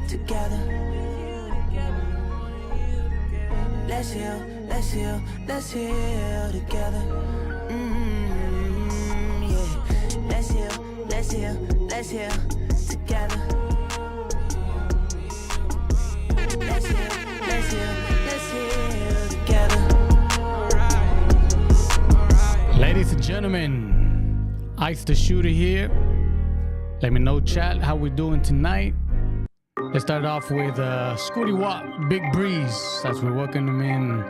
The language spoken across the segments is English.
together. Let's heal, let's heal, let's heal together. Yeah. Let's heal, let's heal, let's heal together. Let's heal, let's heal, let's heal together. Ladies and gentlemen, Ice the Shooter here. Let me know, chat, how we doing tonight. Let's start off with Scooty Wop, Big Breeze, as we're welcoming him in.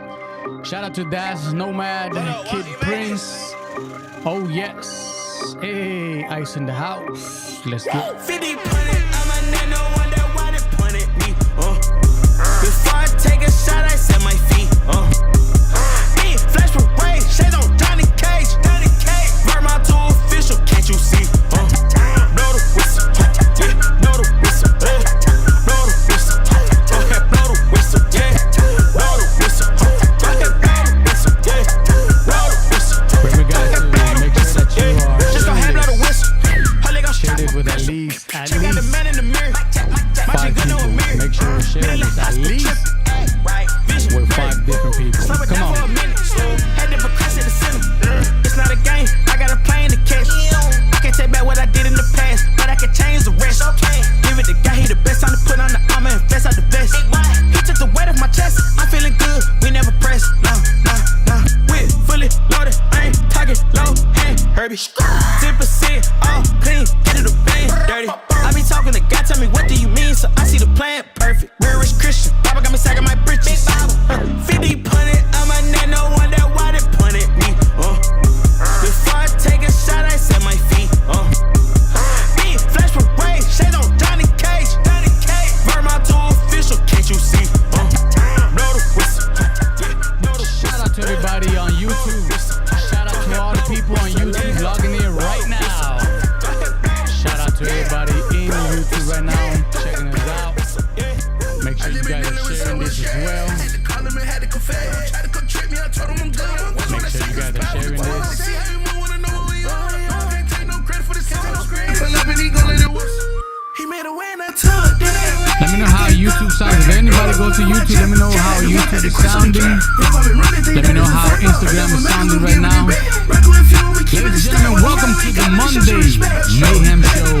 Shout out to Dash, Nomad, Kid Prince. Oh yes. Hey, Ice in the house. Let's do it. 50 punted, I'm a nano, wonder why they punted me. Before I take a shot, I set my feet. Me, flash parade, shades on Johnny Cage. Burn my tool official, can't you see? Blow the whistle, yeah, blow the whistle, blow the whistle, blow the whistle, yeah, blow the whistle, blow the whistle, yeah, blow the whistle. Remember guys to make sure that you are Just don't have blow the whistle. share it with at least Check out the man in the mirror. 5 people. Make sure you're sharing this at least with 5 different people. Come on. Had to procrastinate the center. It's not a game, I got a plane to catch. I can't take back what I did in the past, but I can change the rest. Give it the guy, he the best. Time to put on the armor and vest out the vest. He took the weight off my chest. I'm feeling good, we never press. Nah. We're fully loaded, I ain't talking low, ain't Herbie. 10% all clean, get it a bang, dirty. I be talking to God, tell me what do you mean? So I see the plan, perfect. Real rich Christian, Baba got me sagging my britches. 50 punted, I'm a nano, wonder why they punted me. Before I take a shot, I set my feet. Me, flash parade, shades on Johnny Cage. Burn my tool official, can't you see? Blow the whistle, yeah, blow the whistle. Shout out to everybody on YouTube. Shout out to all the people on YouTube logging in right now. Shout out to everybody in YouTube right now checking us out. Make sure you guys are sharing this as well. Make sure you guys are sharing this. Let me know how YouTube sounds. If anybody goes to YouTube, let me know how YouTube is sounding. Let me know how Instagram is sounding right now. Ladies and gentlemen, welcome to the Monday Mayhem Show.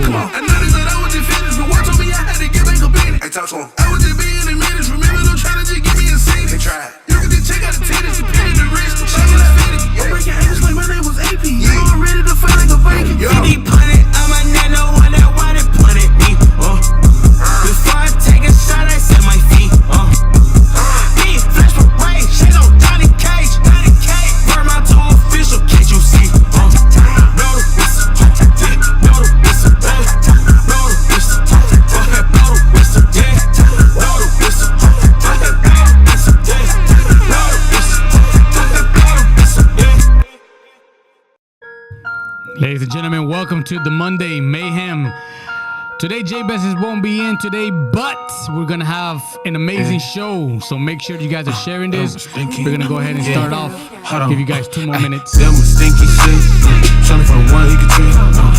Hey, talk to him. I was just being in minutes. Remember them trying to just give me a seat. They tried. You can just check out the titties and pin the wrist. She was fitted. I'm breaking ankles like my name was AP. You all ready to fight like a Viking. 50 punted, I'm a nano, wonder why they punted me. Before I take a shot, I set my feet. Me, flash parade, shades on Johnny Cage. Burn my tool official, can't you see? Blow the whistle, yeah, blow the whistle, blow the whistle, blow the whistle, yeah, blow the whistle, blow the whistle, yeah, blow the whistle, yeah. Ladies and gentlemen, welcome to the Monday Mayhem. Today, J-Best won't be in today, but we're going to have an amazing show. So make sure you guys are sharing this. We're going to go ahead and start off. Give you guys 2 more minutes. That was stinky shit. Trying to find one he could treat.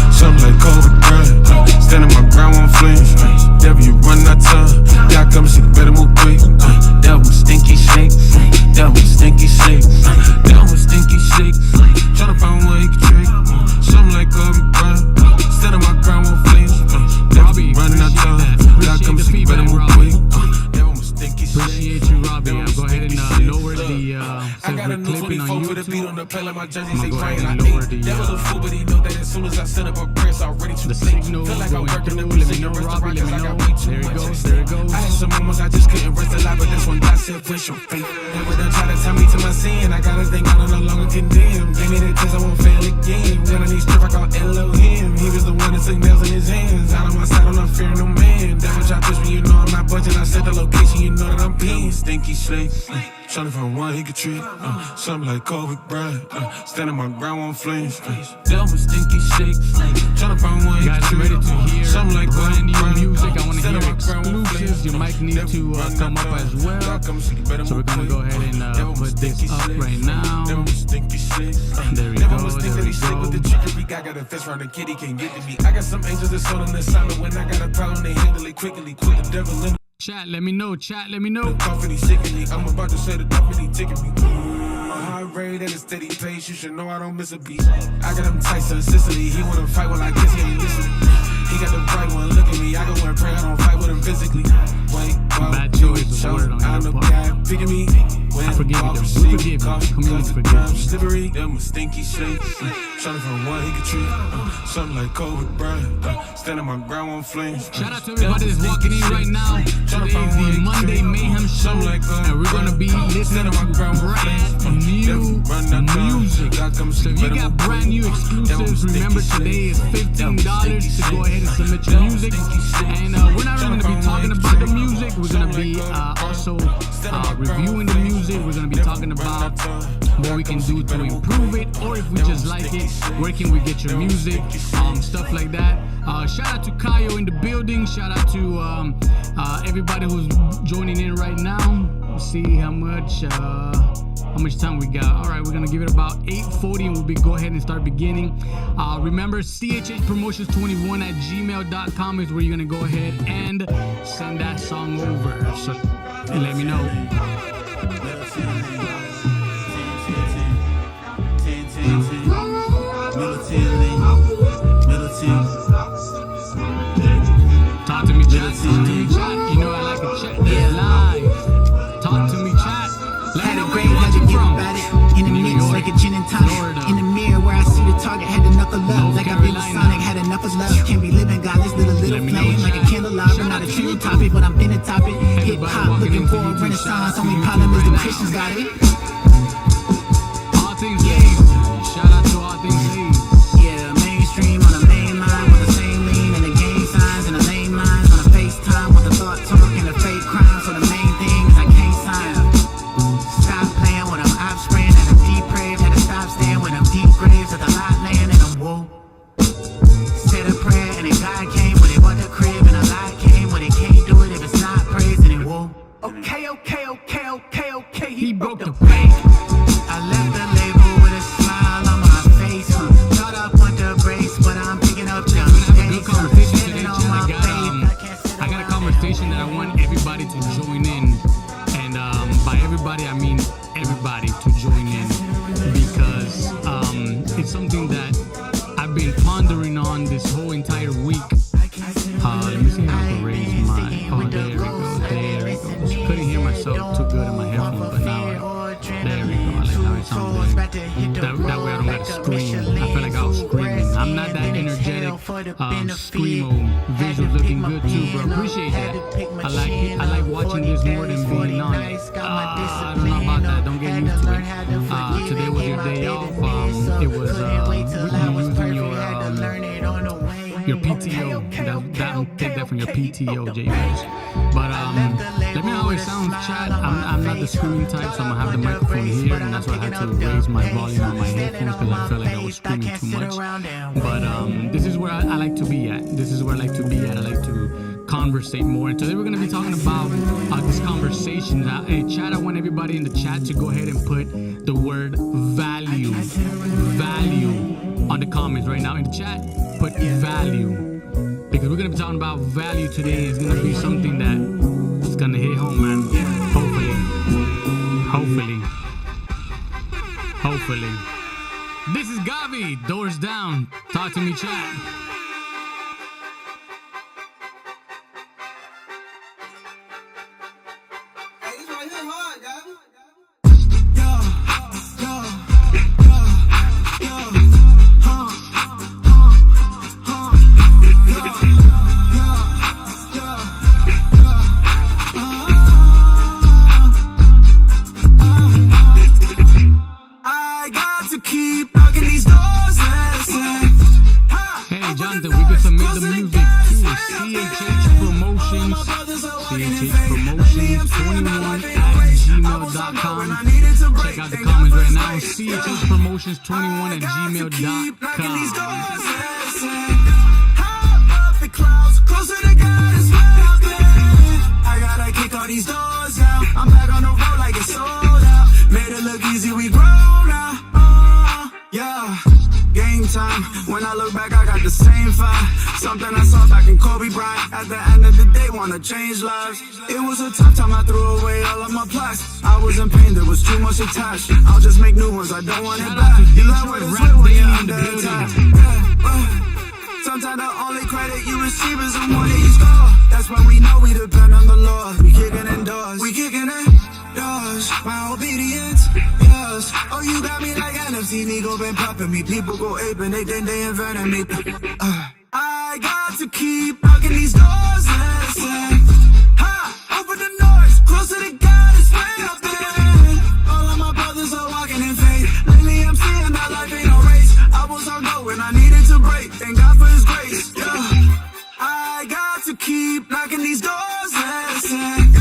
Something like Kobe Bryant. Standing my ground on flames. Devil, you run out time. Y'all come see better move quick. That was stinky shake. That was stinky shake. That was stinky shake. Trying to find one he could treat. Something like Kobe Bryant. Standing my ground on flames. Robbie, Running out time. Y'all come see better move quick. That was stinky shake. Appreciate you, Robbie. I'll go ahead and lower the I got a since new we're clipping on 24 with a beat on the YouTube. play like my jersey I'm say gonna go rain. ahead I and lower ate. the, That was a fool, but he know that as soon as I set up a press, already too the late. signal Feel like I'm going working through. the Let me know, restaurant Robbie. Let me 'cause I know. got way too There it much goes. at There it stake. goes. I had some moments I just couldn't rest alive, but this one I said, push your faith. Never done try to tell me to my sin. I got a thing I don't no longer condemn. Gave me the chance, I won't fail again. When I need strip, I call Elohim. He was the one that took nails in his hands. Out on my side, I'm not fearing no man. Devil try to push me, you know I'm not budging. I set the location, you know that I'm being stinky slate. Trying to find one he could treat. Something like Kobe Bryant. Standing my ground on flames. That was stinky shake. Trying to find one he could Guys, I'm treat. ready to hear Something like brand Kobe new Bryant. music. I want to Standing hear my ground on exclusive needs, your mic needs to come up as well. So we're gonna go ahead and put this up right now. There we go, there we go. I got a fist round the kitty can't get to me. I got some angels that's on the silent. When I got a problem, they handle it quickly. Quit the devil in Chat, let me know. Chat, let me know. company sickly. I'm about to say the company ticket me. My heart rate at a steady pace. You should know I don't miss a beat. I got him Tyson Sicily. He wanna fight, well I guess he ain't listening. He got the right one. Look at me. I go and pray. I don't fight with him physically. Wait, Bad choice of word on your part. Picking me. I forgive you, though. We forgive you. Community forgive you. Slippery, them a stinky shit. Trying from one he could treat. Something like Kobe Bryant. Standing my ground on flames. Shout out to everybody that's walking in right now. Today is the Monday Mayhem Show, and we're gonna be listening to brand new music. So if you got brand new exclusives, remember today is $15 to go ahead and submit your music. And we're not really gonna be talking about the music. We're gonna be also reviewing the music. We're gonna be talking about what we can do to improve it, or if we just like it, where can we get your music, stuff like that. Shout out to Kayo in the building. Shout out to everybody who's joining in right now. Let's see how much time we got. All right, we're gonna give it about 8:40, and we'll go ahead and start beginning. Remember, chhpromotions21@gmail.com is where you're gonna go ahead and send that song over. So let me know. Talk to me, chat. Talk to me, chat. You know I like to check this live. Talk to me, chat. Had a great legend, get about it. In the mix, like a gin and tonic. In the mirror where I see the target, had to knuckle up. Like I've been with Sonic, had enough of love. Can't be living, got this little flame. Like a candelabra, not a true topic, but I'm in the topic. Hip hop, looking for a renaissance. Only problem is the Christians got it. All things ladies. Shout out to all things ladies. Yeah, mainstream on the main line with the same lean and the gang signs and the lane lines on the FaceTime with the thought talk and the fake crime. So the main thing is I can't sign up. Stop playing when I'm out spraying and I'm deep grave. Had to stop staying when I'm deep graves at the lot land and I'm whoa. Said a prayer and then God came when it bought the crib and a lot came when it can't do it if it's not praised and it whoa. Okay, he broke the bank. I left the label with a smile on my face. Thought I put the brakes, but I'm picking up jump. Good conversation today, chat. I got a conversation that I want everybody to join in, and by everybody I mean everybody to join in, because it's something that I've been pondering on this whole entire week. Let me see how I can raise my. Oh, there we go. Couldn't hear myself too good in my headphones, but now there we go. I like how it sounds. That way I don't gotta scream. I feel like I was screaming. I'm not that energetic. Screamo visuals looking good too, bro. Appreciate that. I like watching this more than being on it. I don't know about that. Don't get used to it. Today was your day off. It was using your PTO. Take that from your PTO, J-Guys. But let me know how it sounds, chat. I'm not the screaming type, so I'm gonna have the microphone here, and that's why I had to raise my volume on my headphones, because I felt like I was screaming too much. But this is where I like to be at. This is where I like to be at. I like to conversate more. And today we're gonna be talking about this conversation. Hey, chat, I want everybody in the chat to go ahead and put the word value on the comments right now. In the chat, put value. Because we're gonna be talking about value today. It's gonna be something that is gonna hit home, man. Hopefully. This is Gavi. Doors down. Talk to me, chat. chhpromotions21@gmail.com. When I look back, I got the same vibe. Something I saw back in Kobe Bryant. At the end of the day, wanna change lives. It was a tough time, I threw away all of my plots. I was in pain, there was too much attached. I'll just make new ones, I don't want it back. You learn what it's like when you're under attack. Sometimes the only credit you receive is the one that you score. That's why we know we depend on the Lord. We kicking in doors, we kicking in doors. My obedience, yes. Oh, you got me like NFC, Nigo been popping me. People go ape and they think they invented me. I got to keep knocking these doors, listen. Ha, open the noise, closer to God is where I've been. All of my brothers are walking in faith. Lately I'm seeing that life ain't no race. I was on go when I needed to break. Thank God for His grace, yeah. I got to keep knocking these doors, listen.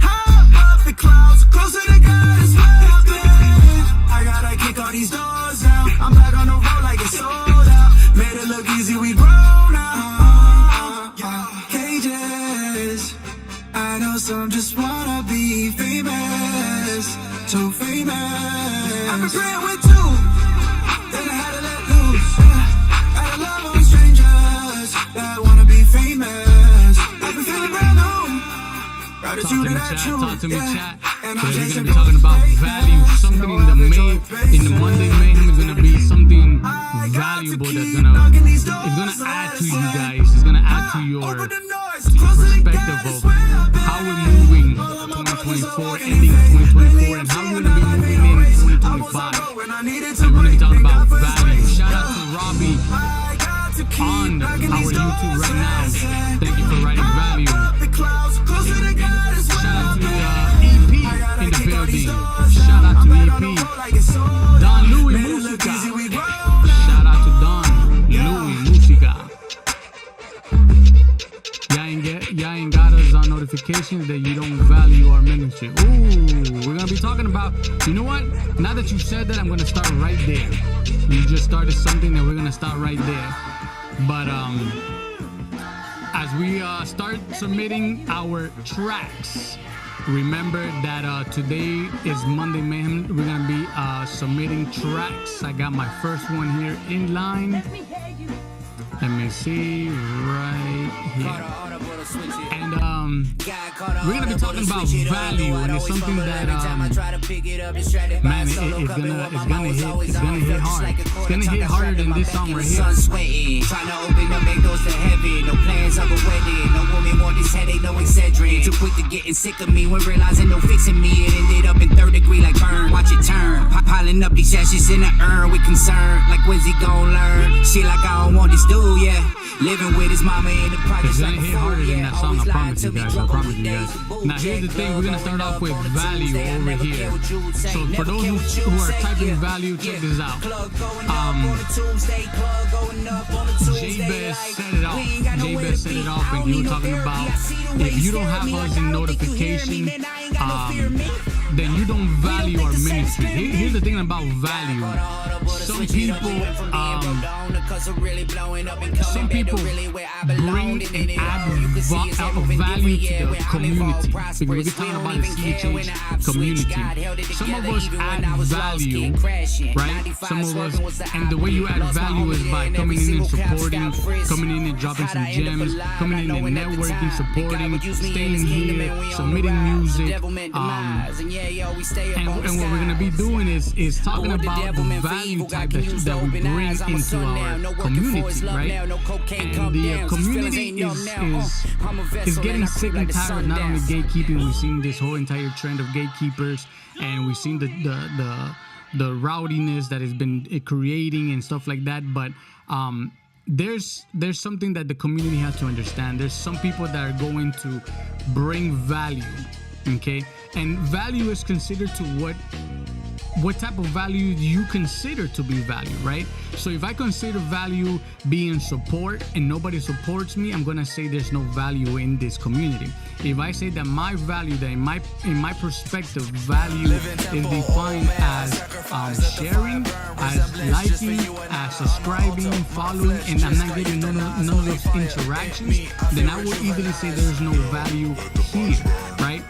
High up the clouds, closer to God is where I've been. I gotta kick all these doors down. I'm back on the road like it's sold out. Made it look easy, we grow now. Cages. I know some just wanna be famous, so famous. I've been praying with two, then I had to let loose. Gotta love on strangers that wanna be famous. I've been feeling brand new. Gratitude that I choose. Talk to me, chat. Today we're gonna be talking about value. Something in the Monday Mayhem is gonna be something valuable that's gonna add to you guys. It's gonna add to your perspective of how we're moving 2024, ending 2024, and how we're gonna be moving in 2025. And we're gonna be talking about value. Shout out to Robbie on our YouTube right now. Thank you for writing value. Shout out to EP in the building. Shout out to EP. Don Louis Musica. Shout out to Don Louis Musica. Y'all ain't got us on notifications that you don't value our ministry. Ooh, we're gonna be talking about, you know what? Now that you said that, I'm gonna start right there. You just started something and we're gonna start right there. But as we start submitting our tracks, remember that today is Monday Mayhem. We're gonna be submitting tracks. I got my first one here in line. Let me see right here. And we're gonna be talking about value, and it's something that man, it's gonna hit hard. It's gonna hit harder than this song right here. Trying to open up, make doors to heaven. No plans of a wedding. No woman want this headache, no Excedrin. Too quick to getting sick of me when realizing no fixing me. It ended up in third degree like burn. Watch it turn. Piling up these ashes in the urn with concern. Like when's he gon' learn? Shit like I don't want this dude, yeah. Living with his mama in the projects. It's gonna hit harder than that song, I promise you guys. I promise you guys. Now here's the thing, we're gonna start off with value over here. So for those who are typing value, check this out. Jabez set it off. Jabez set it off, and he was talking about if you don't have us in notification, then you don't value our ministry. Here's the thing about value. Some people bring and add value to the community. Because we're talking about the CHH community. Some of us add value, right? Some of us, and the way you add value is by coming in and supporting, coming in and dropping some gems, coming in and networking, supporting, staying here, submitting music. And what we're gonna be doing is talking about the value type that we bring into our community, right? And the community is getting sick and tired of not only gatekeeping. We've seen this whole entire trend of gatekeepers, and we've seen the rowdiness that has been creating and stuff like that. But there's something that the community has to understand. There's some people that are going to bring value, okay? And value is considered to what type of value you consider to be value, right? So if I consider value being support and nobody supports me, I'm gonna say there's no value in this community. If I say that my value, that in my perspective, value is defined as sharing, as liking, as subscribing, following, and I'm not getting none of those interactions, then I would easily say there's no value here, right?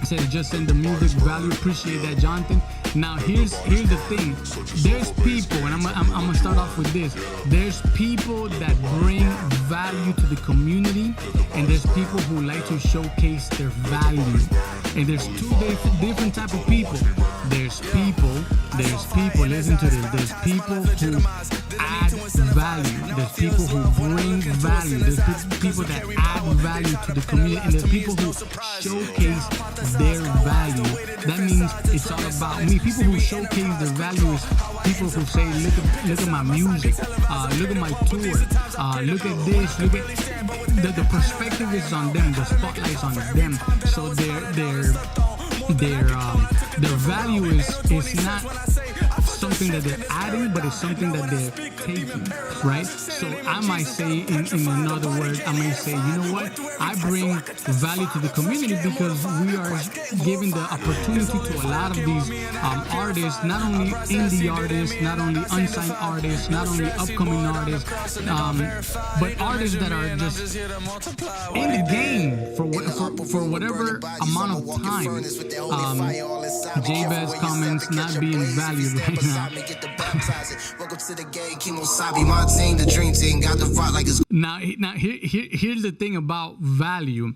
Said just send the music value. Appreciate that, Jonathan. Now here's the thing. There's people, and I'm gonna start off with this. There's people that bring value to the community, and there's people who like to showcase their value. And there's two different type of people. There's people. Listen to this. There's people who add value. There's people who bring value. There's people that add value to the community, and there's people who showcase their value. That means it's all about me. People who showcase their value is people who say, look at my music, look at my tour, look at this, look at the perspective is on them, the spotlight's on them. So their value is not something that they're adding, but it's something that they're taking, right? So I might say, in another word, I might say, you know what? I bring value to the community because we are giving the opportunity to a lot of these artists, not only indie artists, not only unsigned artists, not only upcoming artists, but artists that are just in the game for whatever amount of time. Jabez comments not being valued right now. Now here's the thing about value.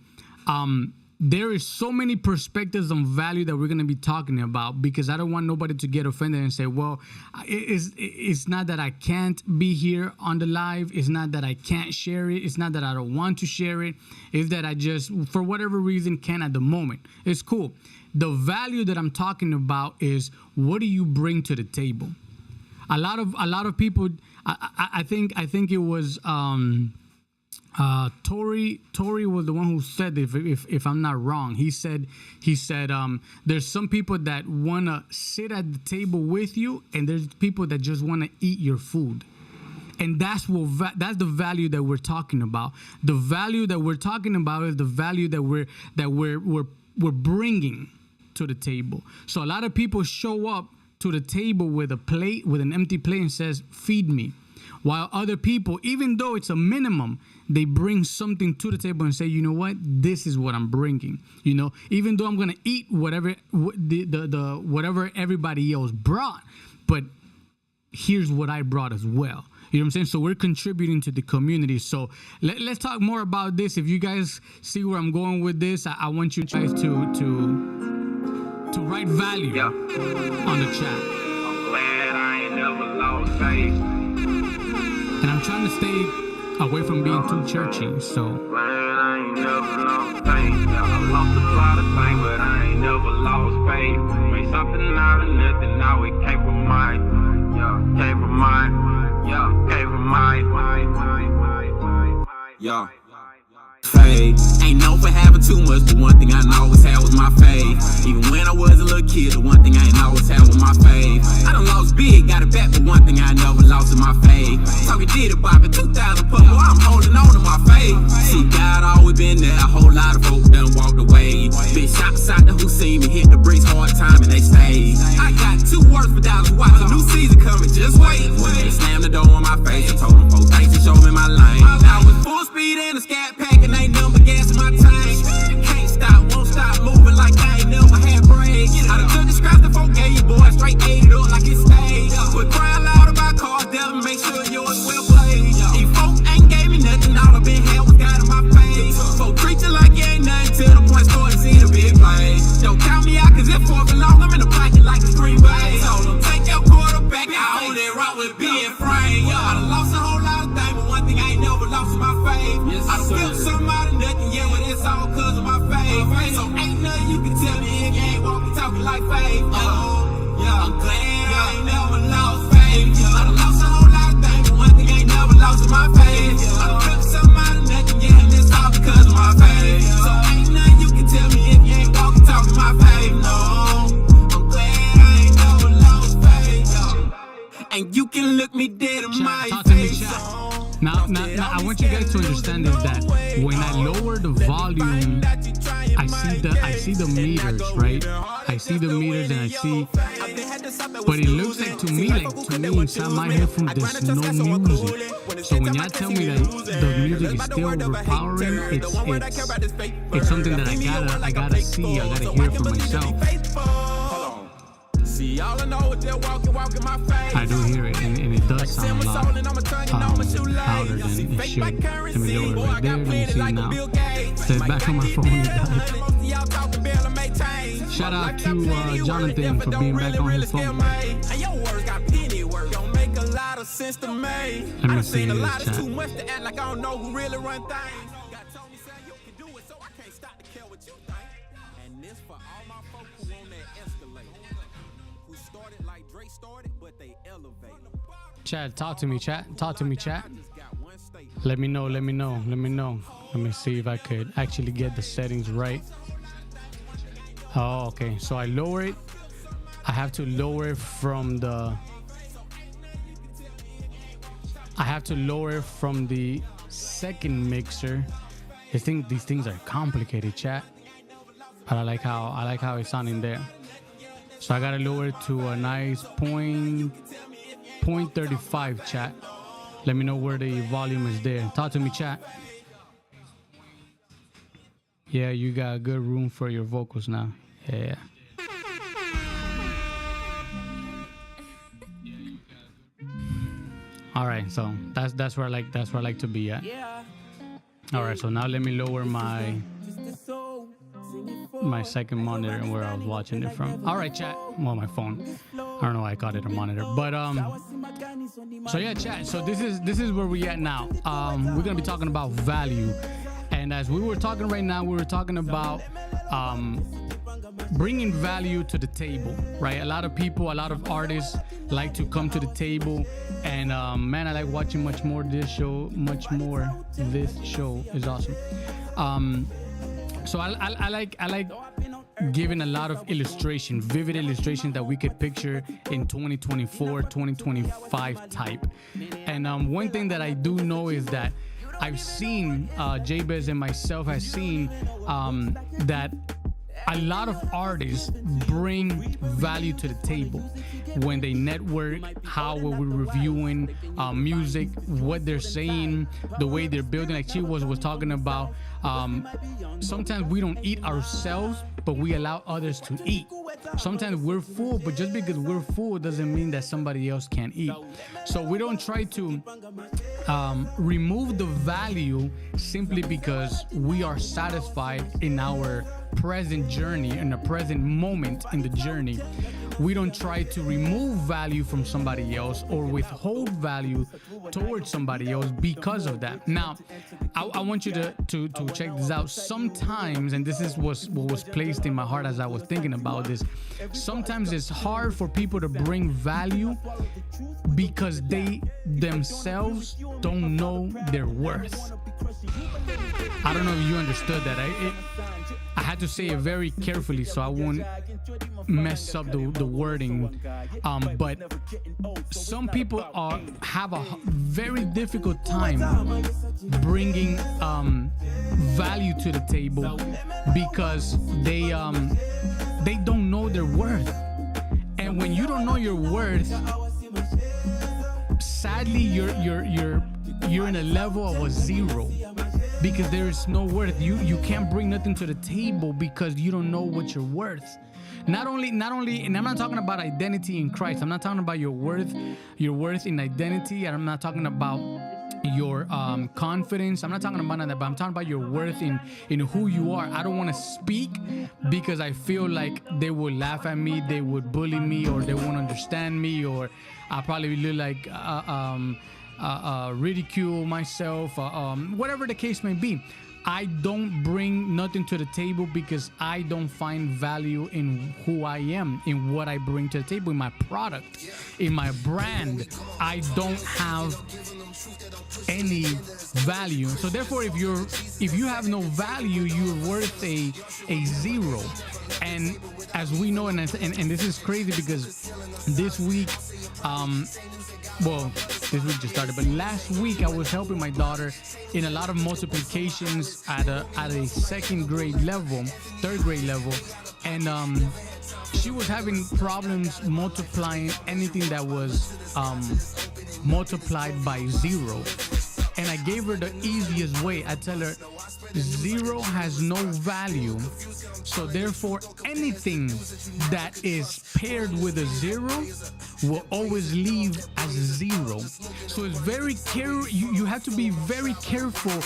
There is so many perspectives on value that we're going to be talking about, because I don't want nobody to get offended and say, well, it's not that I can't be here on the live. It's not that I can't share it. It's not that I don't want to share it. It's that I just, for whatever reason, can at the moment. It's cool. The value that I'm talking about is, what do you bring to the table? A lot of people, I think it was Tori was the one who said, if I'm not wrong, he said there's some people that want to sit at the table with you, and there's people that just want to eat your food. And that's the value that we're talking about. The value that we're talking about is the value that we're bringing to the table. So a lot of people show up to the table with an empty plate and says, feed me. While other people, even though it's a minimum, they bring something to the table and say, you know what, this is what I'm bringing. You know, even though I'm gonna eat whatever whatever everybody else brought, but here's what I brought as well. You know what I'm saying? So we're contributing to the community. So let's talk more about this. If you guys see where I'm going with this, I want you guys to write value on the chat. I'm glad I ain't never lost faith. And I'm trying to stay away from being too churchy, so. Glad I ain't never lost faith. I lost a lot of things, but I ain't never lost faith. Made something out of nothing, now it came from mine. Came from mine. Came from mine. Faith. Ain't known for having too much, but one thing I always had was my faith. Even when I was a little kid, the one thing I ain't always had was my faith. I done lost big, got it back, but one thing I never lost is my faith. Talking did it, Bob, in 2000, but boy, I'm holding on to my faith. See, God always been there, a whole lot of folks done walked away. Big shots out there who seen me hit the bricks hard time and they stayed. I got 2 words for dollars, watch a new season coming, just wait. When they slammed the door on my face, I told them folks, thanks for showing me my lane. I was full speed in a scat pack and ain't number gas in my tank. Can't stop, won't stop moving like I ain't never had brakes. I done took the scraps the folk gave you, boy, straight ate it up like it's staged. Quit crying loud about cars, devil, make sure yours well played. These folk ain't gave me nothing, all I've been had was God in my face. Folk treat you like you ain't nothing till the point scored and see the big play. Don't count me out, cause if 4th and long, I'm in the pocket like a Green Bay. Told them, take your quarterback, I only rock with being framed. I done lost a whole lot of things, but one thing I ain't never lost is my faith. I done built something out of nothing, yeah, but it's all cause of my faith. So ain't nothing you can tell me if you ain't walking, talking like faith. I'm glad I ain't never lost faith. I done lost a whole lot of things, but one thing I ain't never lost is my faith. I done built something out of nothing, yeah, and it's all because of my faith. So ain't nothing you can tell me if you ain't walking, talking my faith. No, I'm glad I ain't never lost faith. And you can look me dead in my face. Now, I want you guys to understand is that when I lower the volume, I see the meters, right? I see the meters and I see, but it looks like to me inside my headphones there's no music. So when y'all tell me that the music is still overpowering, it's something that I gotta see, I gotta hear for myself. See, all I know is that walking my face. I do hear it, and it does sound a lot louder than it should. Let me lower it right there. Let me see now. Stay back on my phone. Shout out to Jonathan for being back on his phone. And your words got penny work. Don't make a lot of sense to me. Let me I see seen a this lot. It's chat. too much to act like I don't know who really run things. God told me, say you can do it, so I can't stop to care what you think. And this for all my folks who on that escalator, who started like Drake started, but they elevated. Chat, talk to me, chat. Talk to me, chat. I just got one statement. Let me know. Let me see if I could actually get the settings right. Oh, okay. So I lower it. I have to lower it from the. I have to lower it from the second mixer. I think these things are complicated, chat. But I like how it's sounding there. So I gotta lower it to a nice 0.35, chat. Let me know where the volume is there. Talk to me, chat. Yeah, you got good room for your vocals now. Yeah. All right, so that's where I like to be at. All right, so now let me lower my second monitor and where I was watching it from. All right, chat. Well, my phone. I don't know why I called it a monitor, but so yeah, chat. So this is where we at now. We're gonna be talking about value, and as we were talking right now, we were talking about bringing value to the table, right? A lot of people, a lot of artists like to come to the table, and man, I like watching much more this show. This show is awesome. So I like giving a lot of illustration, vivid illustration that we could picture in 2024, 2025 type. And one thing that I do know is that I've seen, Jabez and myself has seen that a lot of artists bring value to the table when they network, how we're reviewing music, what they're saying, the way they're building. Like she was talking about, sometimes we don't eat ourselves, but we allow others to eat. Sometimes we're full, but just because we're full doesn't mean that somebody else can't eat. So we don't try to remove the value simply because we are satisfied in our present journey, in the present moment in the journey. We don't try to remove value from somebody else or withhold value towards somebody else because of that. Now, I want you to check this out. Sometimes, and this is what was placed in my heart as I was thinking about this, sometimes it's hard for people to bring value because they themselves don't know their worth. I don't know if you understood that. I had to say it very carefully so I won't mess up the wording. But some people have a very difficult time bringing value to the table because they don't know their worth. And when you don't know your worth, sadly you're in a level of a zero. Because there is no worth. You can't bring nothing to the table because you don't know what you're worth. Not only, and I'm not talking about identity in Christ. I'm not talking about your worth in identity. I'm not talking about your confidence. I'm not talking about that, but I'm talking about your worth in who you are. I don't want to speak because I feel like they would laugh at me, they would bully me, or they won't understand me, or I probably look like ridicule myself, whatever the case may be. I don't bring nothing to the table because I don't find value in who I am, in what I bring to the table, in my product, in my brand. I don't have any value. So therefore, if you have no value, you're worth a zero. And as we know, and this is crazy because this week, this week just started, but last week I was helping my daughter in a lot of multiplications at a third grade level, and she was having problems multiplying anything that was multiplied by zero. And I gave her the easiest way. I tell her, zero has no value. So therefore, anything that is paired with a zero will always leave as a zero. So it's very you have to be very careful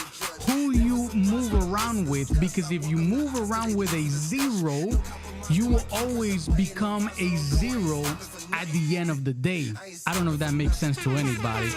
who you move around with, because if you move around with a zero, you will always become a zero at the end of the day. I don't know if that makes sense to anybody.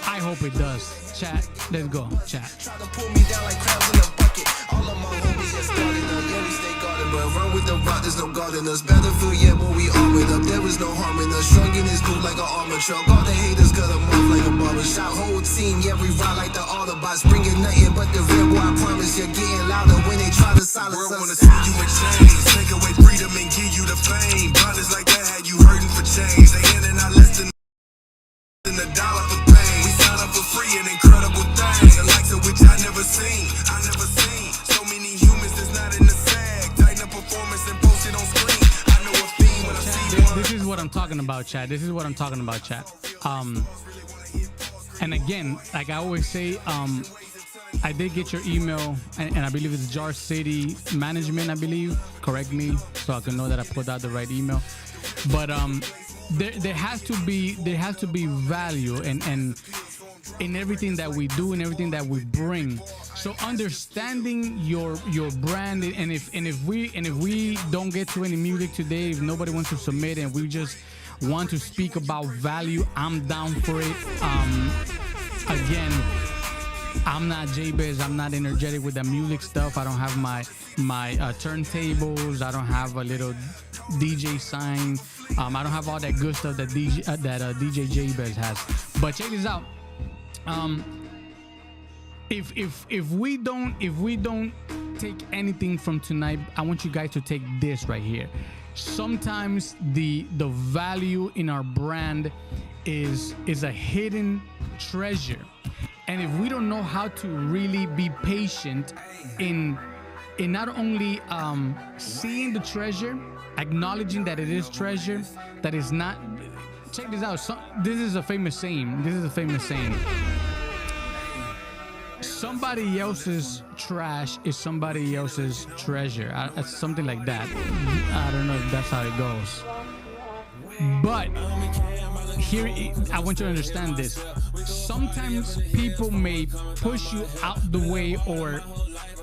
I hope it does. Chat, let's go. Chat. Try to pull me down like crabs in a bucket. All of my homies just started up, yeah, we stay guarded. But run with the rock, there's no guarding us. Battlefield, yeah, when we armored up, there was no harm in us. Strung in his boot like an armor truck. All the haters cut them off like a barber shop. Whole team, yeah, we ride like the Autobots. Bringing nothing but the real boy, I promise. You're getting louder when they try to silence us. World wanna see you in chains. Take away freedom and give you the fame. Bondage like that had you hurting for change. They handing out less than a dollar for pain. We sign up for free, an incredible thing. The likes of which I never seen. So many humans that's not in the sag. Tighten up performance and post it on screen. I know a theme when I see one. This is what I'm talking about, chat. This is what I'm talking about, chat. And again, like I always say, I did get your email, and I believe it's Jar City Management, I believe. Correct me so I can know that I put out the right email. But there has to be value and in everything that we do and everything that we bring. So understanding your brand, and if we don't get to any music today, if nobody wants to submit and we just want to speak about value, I'm down for it. Again, I'm not Jabez. I'm not energetic with the music stuff. I don't have my turntables. I don't have a little DJ sign. I don't have all that good stuff that DJ Jabez has. But check this out. If we don't take anything from tonight, I want you guys to take this right here. Sometimes the value in our brand is a hidden treasure. And if we don't know how to really be patient in not only seeing the treasure, acknowledging that it is treasure, that is not. Check this out. This is a famous saying. Somebody else's trash is somebody else's treasure. Something like that. I don't know if that's how it goes. But here, I want you to understand this. Sometimes people may push you out the way or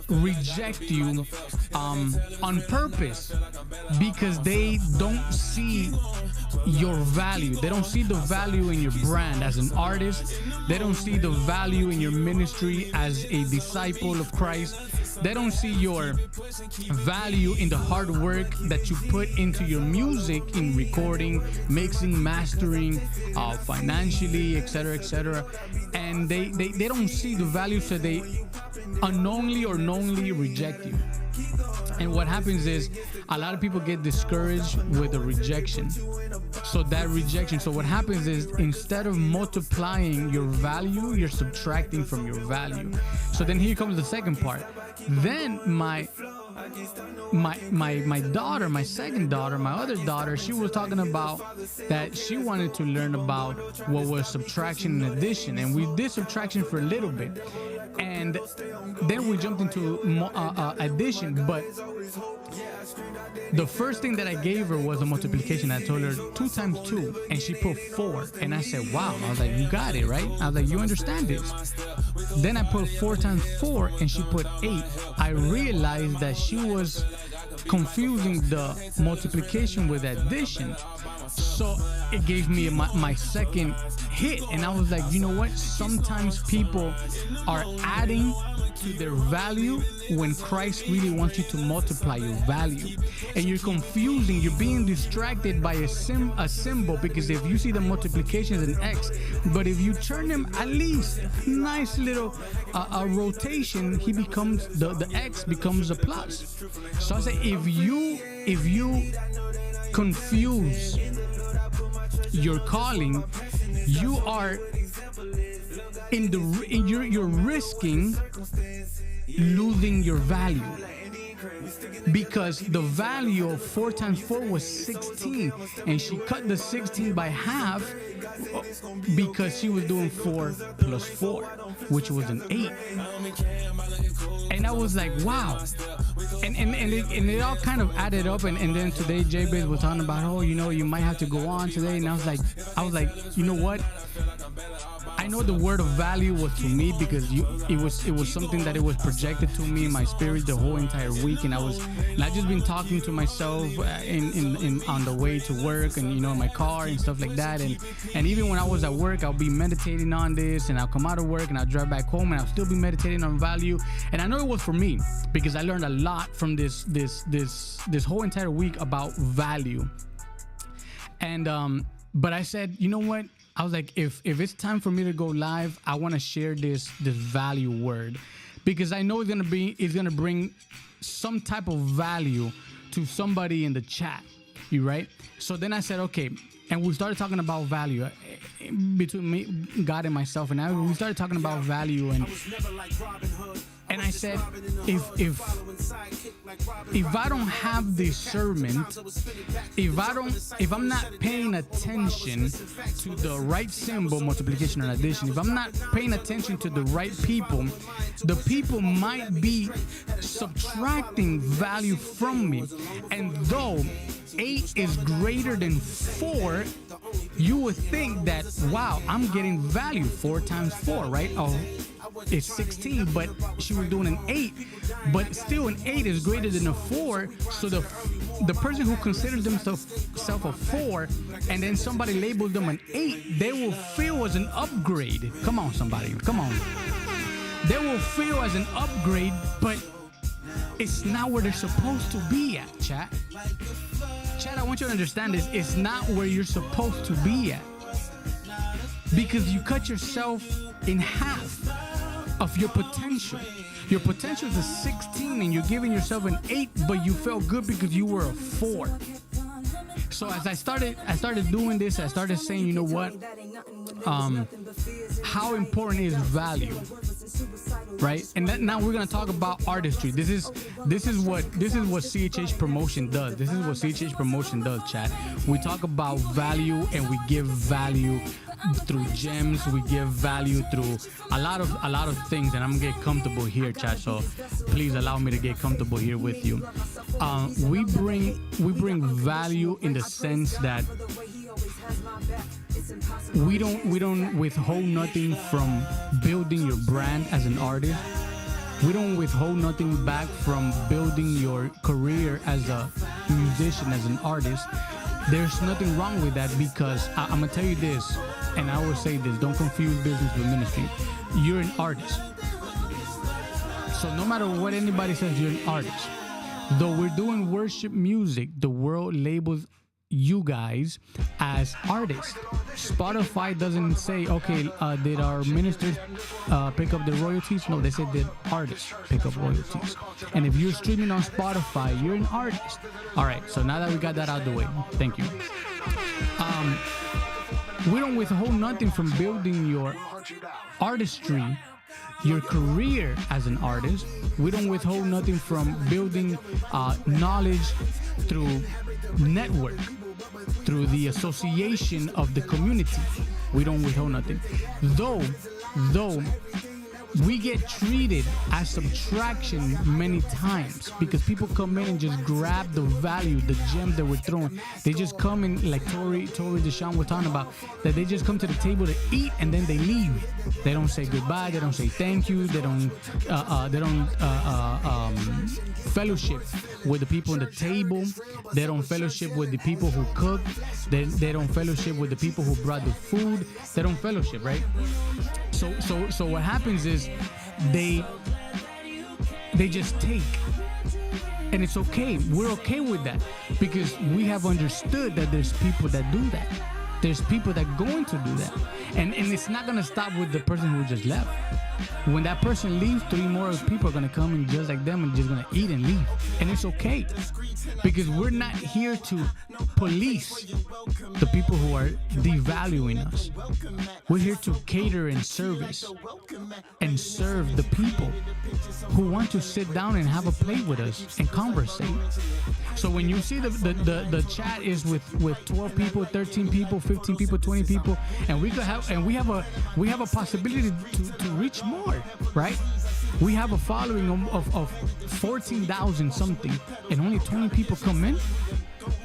reject you on purpose because they don't see your value. They don't see the value in your brand as an artist. They don't see the value in your ministry as a disciple of Christ. They don't see your value in the hard work that you put into your music, in recording, mixing, mastering, financially, etc. And they don't see the value, so they unknowingly or knowingly reject you. And what happens is a lot of people get discouraged with the rejection. So what happens is, instead of multiplying your value, you're subtracting from your value. So then here comes the second part. Then my daughter, my second daughter, my other daughter, she was talking about that she wanted to learn about what was subtraction and addition, and we did subtraction for a little bit, and then we jumped into addition. But the first thing that I gave her was a multiplication. I told her 2 times 2, and she put 4, and I said, wow. I was like, you got it, right? I was like, you understand this. Then I put 4 times 4, and she put 8. I realized that she was confusing the multiplication with addition. So it gave me my second hit, and I was like, you know what? Sometimes people are adding to their value when Christ really wants you to multiply your value, and you're confusing. You're being distracted by a symbol, because if you see the multiplication as an X, but if you turn them at least a nice little a rotation, he becomes the X becomes a plus. So I say, if you confuse your calling, you are you're risking losing your value. because the value of 4 times 4 was 16, and she cut the 16 by half because she was doing 4 plus 4, which was an 8. And I was like, wow. And it all kind of added up. And then today J-Biz was talking about, oh, you know, you might have to go on today. And I was like, you know what? I know the word of value was to me because it was something that it was projected to me in my spirit the whole entire week, and I just been talking to myself in on the way to work, and you know, in my car and stuff like that, and even when I was at work, I'll be meditating on this, and I'll come out of work and I'll drive back home and I'll still be meditating on value. And I know it was for me because I learned a lot from this whole entire week about value. And but I said, you know what? I was like, if it's time for me to go live, I want to share this value word, because I know it's gonna bring some type of value to somebody in the chat. You right? So then I said, okay, and we started talking about value between me, God, and myself, and we started talking about value, and I said, if I don't have discernment, if I'm not paying attention to the right symbol, multiplication and addition, if I'm not paying attention to the right people, the people might be subtracting value from me. And though 8 is greater than 4, you would think that, wow, I'm getting value. 4 times 4, right? Oh, it's 16, but she was doing an 8, but still an 8 is greater than a 4. So the person who considers themselves a 4 and then somebody labels them an 8, they will feel as an upgrade. Come on, somebody, come on. They will feel as an upgrade, but it's not where they're supposed to be at, chat. Chat, I want you to understand this. It's not where you're supposed to be at, because you cut yourself in half of your potential. Your potential is a 16 and you're giving yourself an 8, but you felt good because you were a 4. So as I started doing this, I started saying, you know what? How important is value? Right? And now we're gonna talk about artistry. This is what CHH Promotion does. This is what CHH Promotion does, chat. We talk about value and we give value through gems. We give value through a lot of things, and I'm gonna get comfortable here, chat. So please allow me to get comfortable here with you. We bring value in the sense that we don't withhold nothing from building your brand as an artist. We don't withhold nothing back from building your career as a musician, as an artist. There's nothing wrong with that, because I'm gonna tell you this, and I always say this: don't confuse business with ministry. You're an artist. So no matter what anybody says, you're an artist. Though we're doing worship music, the world labels you guys as artists. Spotify doesn't say, okay, did our ministers pick up the royalties? No, they said did artists pick up royalties. And if you're streaming on Spotify, you're an artist. All right, so now that we got that out of the way, thank you. We don't withhold nothing from building your artistry, your career as an artist. We don't withhold nothing from building knowledge through network, through the association of the community. We don't withhold nothing. Though we get treated as subtraction many times, because people come in and just grab the value, the gem that we're throwing. They just come in, like Tori Deshawn was talking about, that they just come to the table to eat and then they leave. They don't say goodbye. They don't say thank you. They don't fellowship with the people on the table. They don't fellowship with the people who cook. They don't fellowship with the people who brought the food. They don't fellowship, right? So what happens is they just take, and it's okay. We're okay with that, because we have understood that there's people that do that. There's people that are going to do that, and it's not gonna stop with the person who just left. When that person leaves, 3 more people are gonna come and just like them and just gonna eat and leave, and it's okay, because we're not here to police the people who are devaluing us. We're here to cater and service and serve the people who want to sit down and have a plate with us and conversate. So when you see the chat is with 12 people, 13 people, 15 people, 20 people, and we have a possibility to reach more, right? We have a following of 14,000 something, and only 20 people come in.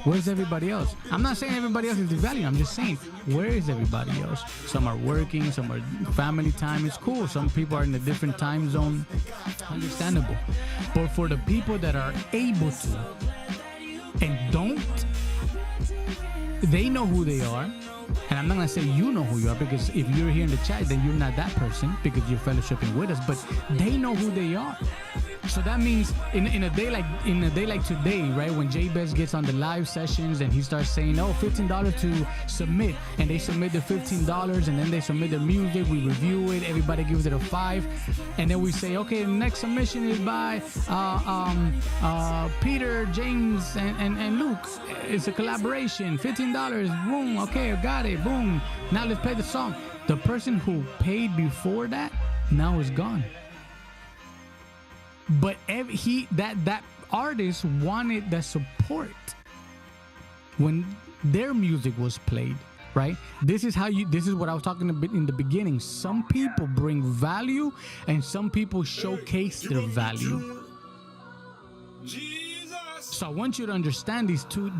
Where's everybody else? I'm not saying everybody else is devaluing. I'm just saying, where is everybody else? Some are working, some are family time. It's cool. Some people are in a different time zone. Understandable. But for the people that are able to and don't, they know who they are. And I'm not gonna say you know who you are, because if you're here in the chat, then you're not that person because you're fellowshipping with us. But they know who they are. So that means in a day like today, right, when Jabez gets on the live sessions and he starts saying, oh, $15 to submit, and they submit the $15, and then they submit their music, we review it, everybody gives it a 5, and then we say, okay, the next submission is by Peter, James, and Luke. It's a collaboration, $15, boom, okay, I got it, boom. Now let's play the song. The person who paid before that now is gone. But that artist wanted the support when their music was played, right? This is what I was talking about in the beginning. Some people bring value and some people showcase their value. So I want you to understand these two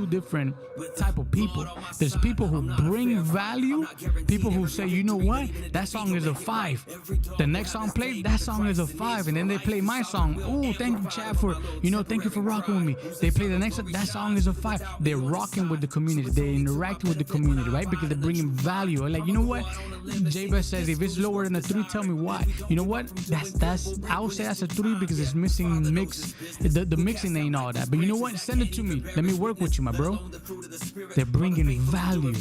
different type of people. There's people who bring value, people who say, you know what, that song is a 5. The next song played, that song is a 5, and then they play my song. Oh, thank you, Chad, thank you for rocking with me. They play the next, that song is a 5. They're rocking with the community. They're interacting with the community, right? Because they're bringing value. Like, you know what? Jabez says, if it's lower than a 3, tell me why. You know what? I would say that's a 3 because it's missing mix. The mixing ain't all that. But you know what? Send it to me. Let me work with you, my bro. They're bringing value,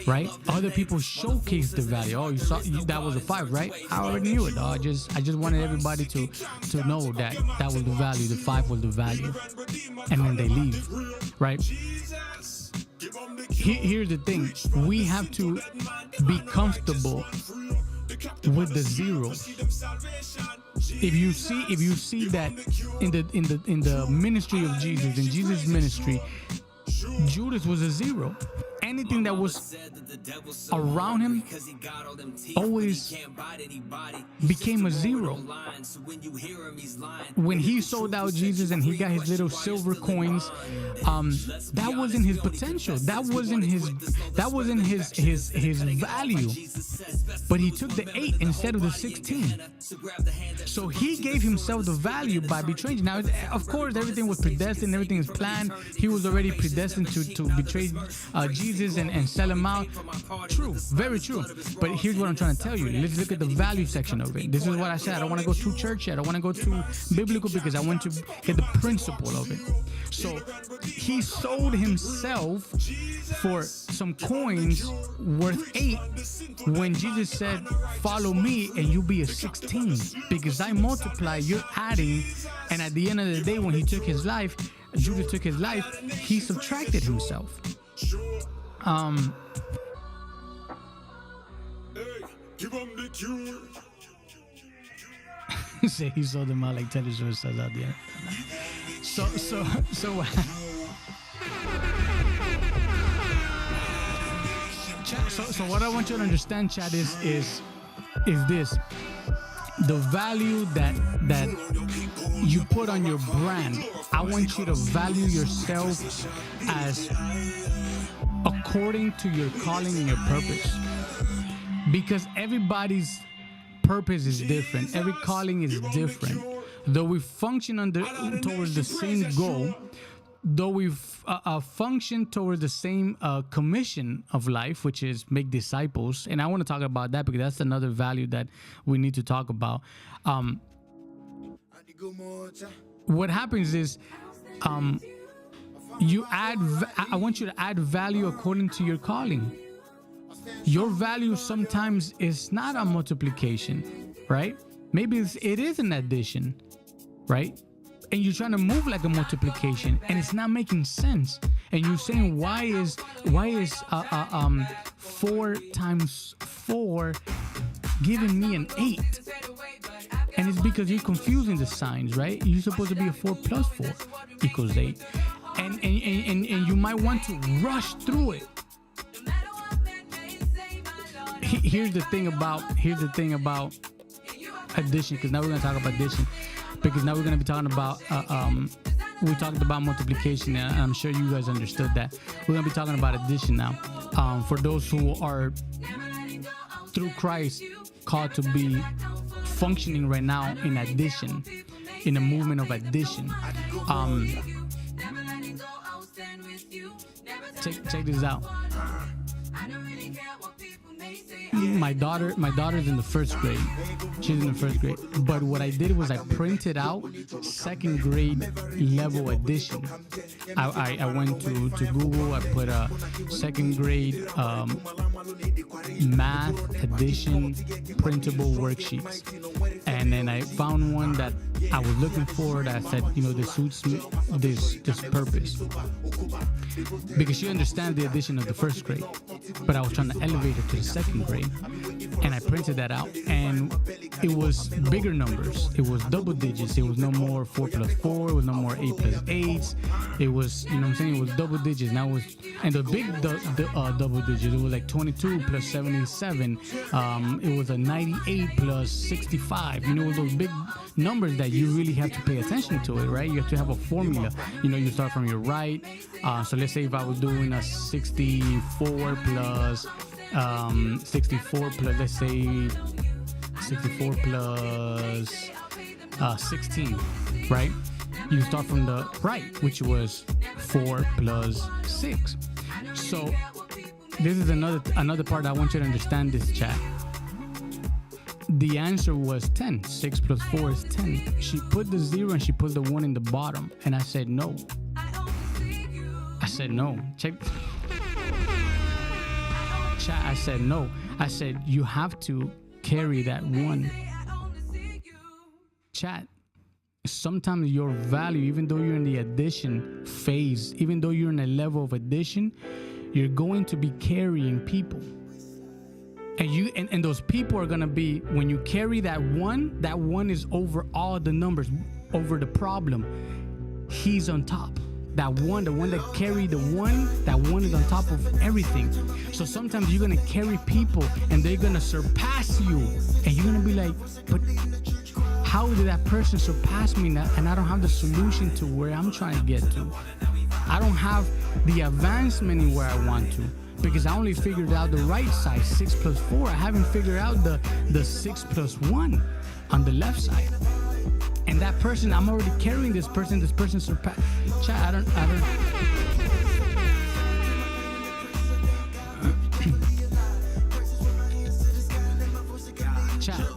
right? Other people showcase the value. Oh, you saw that was a 5, right? I already knew it. I just wanted everybody to know that was the value. The 5 was the value, and then they leave, right? Here's the thing: we have to be comfortable with the zeros. If you see that in the ministry of Jesus, in Jesus' ministry, Judas was a 0. Anything that was around him always became a 0. When he sold out Jesus and he got his little silver coins, that wasn't his potential. That wasn't his value. But he took the 8 instead of the 16. So he gave himself the value by betraying. Now, of course, everything was predestined. Everything is planned. He was already predestined to betray Jesus and sell him out. True, very true. But here's what I'm trying to tell you. Let's look at the value section of it. This is what I said. I don't want to go too churchy. I don't want to go too biblical because I want to get the principle of it. So he sold himself for some coins worth 8 when Jesus said, follow me and you'll be a 16 because I multiply, you're adding. And at the end of the day, when he took his life, Judas took his life, he subtracted himself. Say he sold them out like tennis shoes out there. So what I want you to understand, Chad, is this: the value that you put on your brand. I want you to value yourself as according to your calling and your purpose, because everybody's purpose is different. Every calling is different. Though we function towards the same goal, though we function towards the same commission of life, which is make disciples, and I want to talk about that because that's another value that we need to talk about. What happens is, I want you to add value according to your calling. Your value sometimes is not a multiplication, right? Maybe it is an addition, right? And you're trying to move like a multiplication and it's not making sense. And you're saying, why is 4 times 4 giving me an 8? And it's because you're confusing the signs, right? You're supposed to be a 4 plus 4 equals 8. And you might want to rush through it. Here's the thing about addition, because now we're going to talk about addition. Because now we're going to be talking about, we talked about multiplication, and I'm sure you guys understood that. We're going to be talking about addition now. For those who are, through Christ, called to be functioning right now in addition, in a movement of addition. Check this out. My daughter's in the first grade. She's in the first grade. But what I did was I printed out second grade level addition. I went to Google. I put a second grade math addition printable worksheets, and then I found one that I was looking for that said, this suits me, this purpose, because she understands the addition of the first grade, but I was trying to elevate her to the second grade, and I printed that out, and it was bigger numbers. It was double digits. It was no more 4 plus 4. It was no more 8 plus 8s. It was, it was double digits. Now it was, and the big double digits, it was like 22 plus 77. It was a 98 plus 65. It was those big numbers that you really have to pay attention to it, right? You have to have a formula. You start from your right. So let's say if I was doing a 64 plus, let's say 64 plus 16, right? You start from the right, which was 4 plus 6. So this is another part I want you to understand this, chat. The answer was 10. 6 plus 4 is 10. She put the 0 and she put the 1 in the bottom. And I said, no. I said, no. Check. Chat, I said, no. I said, you have to carry that 1. Chat. Sometimes your value, even though you're in the addition phase, even though you're in a level of addition, you're going to be carrying people. And those people are gonna be, when you carry that 1, that 1 is over all the numbers, over the problem. He's on top. That 1, the one that carried the 1, that 1 is on top of everything. So sometimes you're gonna carry people and they're gonna surpass you. And you're gonna be like, but how did that person surpass me now? And I don't have the solution to where I'm trying to get to. I don't have the advancement in where I want to. Because I only figured out the right side, 6 plus 4. I haven't figured out the 6 plus 1 on the left side. And that person, I'm already carrying this person surpassed. Chat, I don't.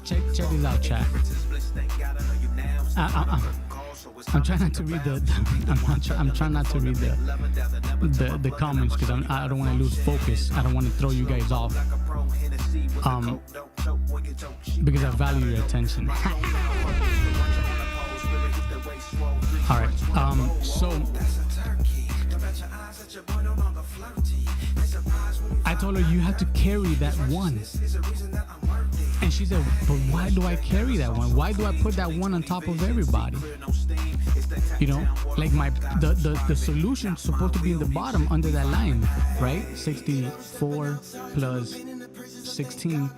Check this out, chat. I'm trying not to read I'm trying not to read the comments, because I don't want to lose focus. I don't want to throw you guys off. Because I value your attention. All right. So I told her you have to carry that 1. And she said, but why do I carry that 1? Why do I put that 1 on top of everybody? Like the solution's supposed to be in the bottom under that line, right? 64 plus 16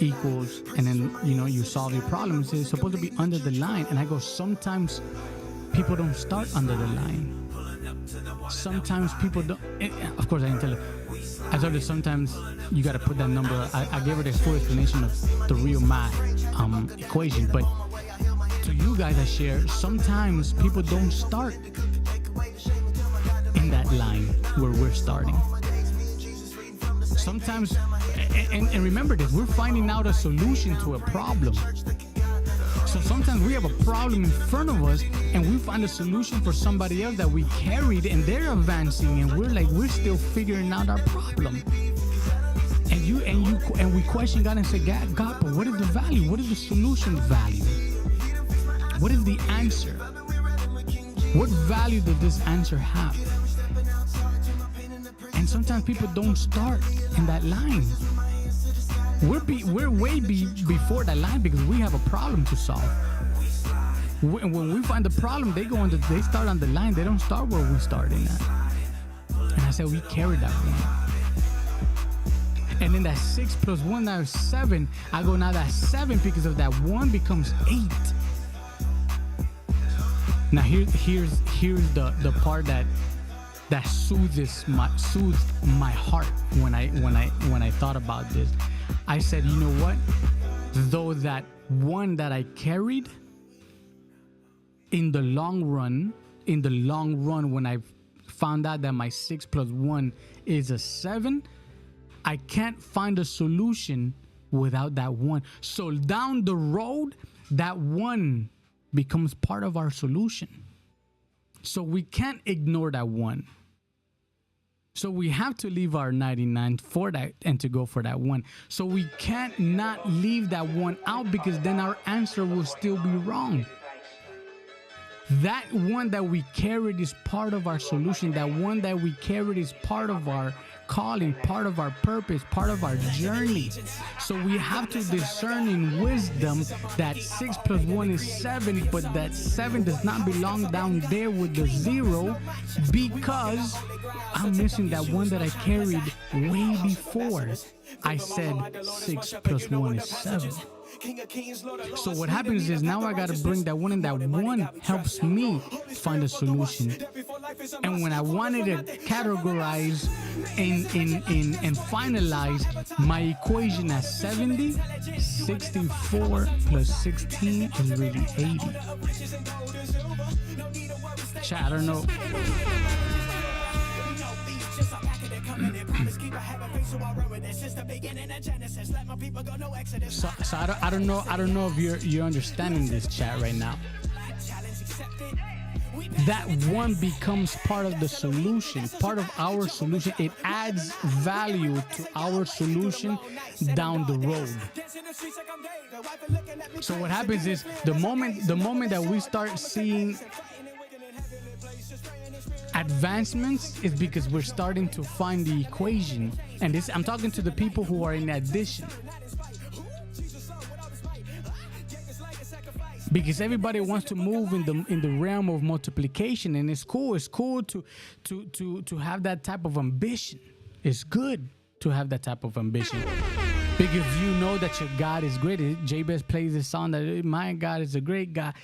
equals, and then, you solve your problems. It's supposed to be under the line. And I go, sometimes people don't start under the line. Sometimes people don't. Of course, I didn't tell her. I told her sometimes you got to put that number. I gave her the full explanation of the real math equation. But to you guys, I share, sometimes people don't start in that line where we're starting. Sometimes, and remember this, we're finding out a solution to a problem. So sometimes we have a problem in front of us and we find a solution for somebody else that we carried, and they're advancing, and we're still figuring out our problem. And we question God and say, God, but what is the value? What is the solution value? What is the answer? What value does this answer have? And sometimes people don't start in that line. We're way before that line because we have a problem to solve. When we find the problem, they start on the line. They don't start where we're starting at. And I said, we carry that one. And then that 6 plus 1, now is 7. I go, now that 7 because of that 1 becomes 8. Now here's the part that soothed my heart when I thought about this. I said, you know what? Though that 1 that I carried, in the long run, when I found out that my 6 plus 1 is a 7, I can't find a solution without that 1. So down the road, that 1 becomes part of our solution. So we can't ignore that 1. So we have to leave our 99 for that and to go for that 1. So we can't not leave that 1 out because then our answer will still be wrong. That 1 that we carried is part of our solution. That 1 that we carried is part of our calling, part of our purpose, part of our journey. So we have to discern in wisdom that 6 plus 1 is 7, but that 7 does not belong down there with the 0 because I'm missing that 1 that I carried way before I said 6 plus 1 is 7. So what happens is now I gotta bring that 1, and that 1 helps me find a solution. And when I wanted to categorize and finalize my equation as 70, 64 plus 16 is really 80. Chat, I don't know. So I don't know if you're understanding this, chat, right now. That 1 becomes part of the solution, part of our solution. It adds value to our solution down the road. So what happens is the moment that we start seeing advancements is because we're starting to find the equation. And this, I'm talking to the people who are in addition, because everybody wants to move in the realm of multiplication, and it's cool to have that type of ambition. It's good to have that type of ambition because you know that your God is great. Jabez plays this song that my God is a great God.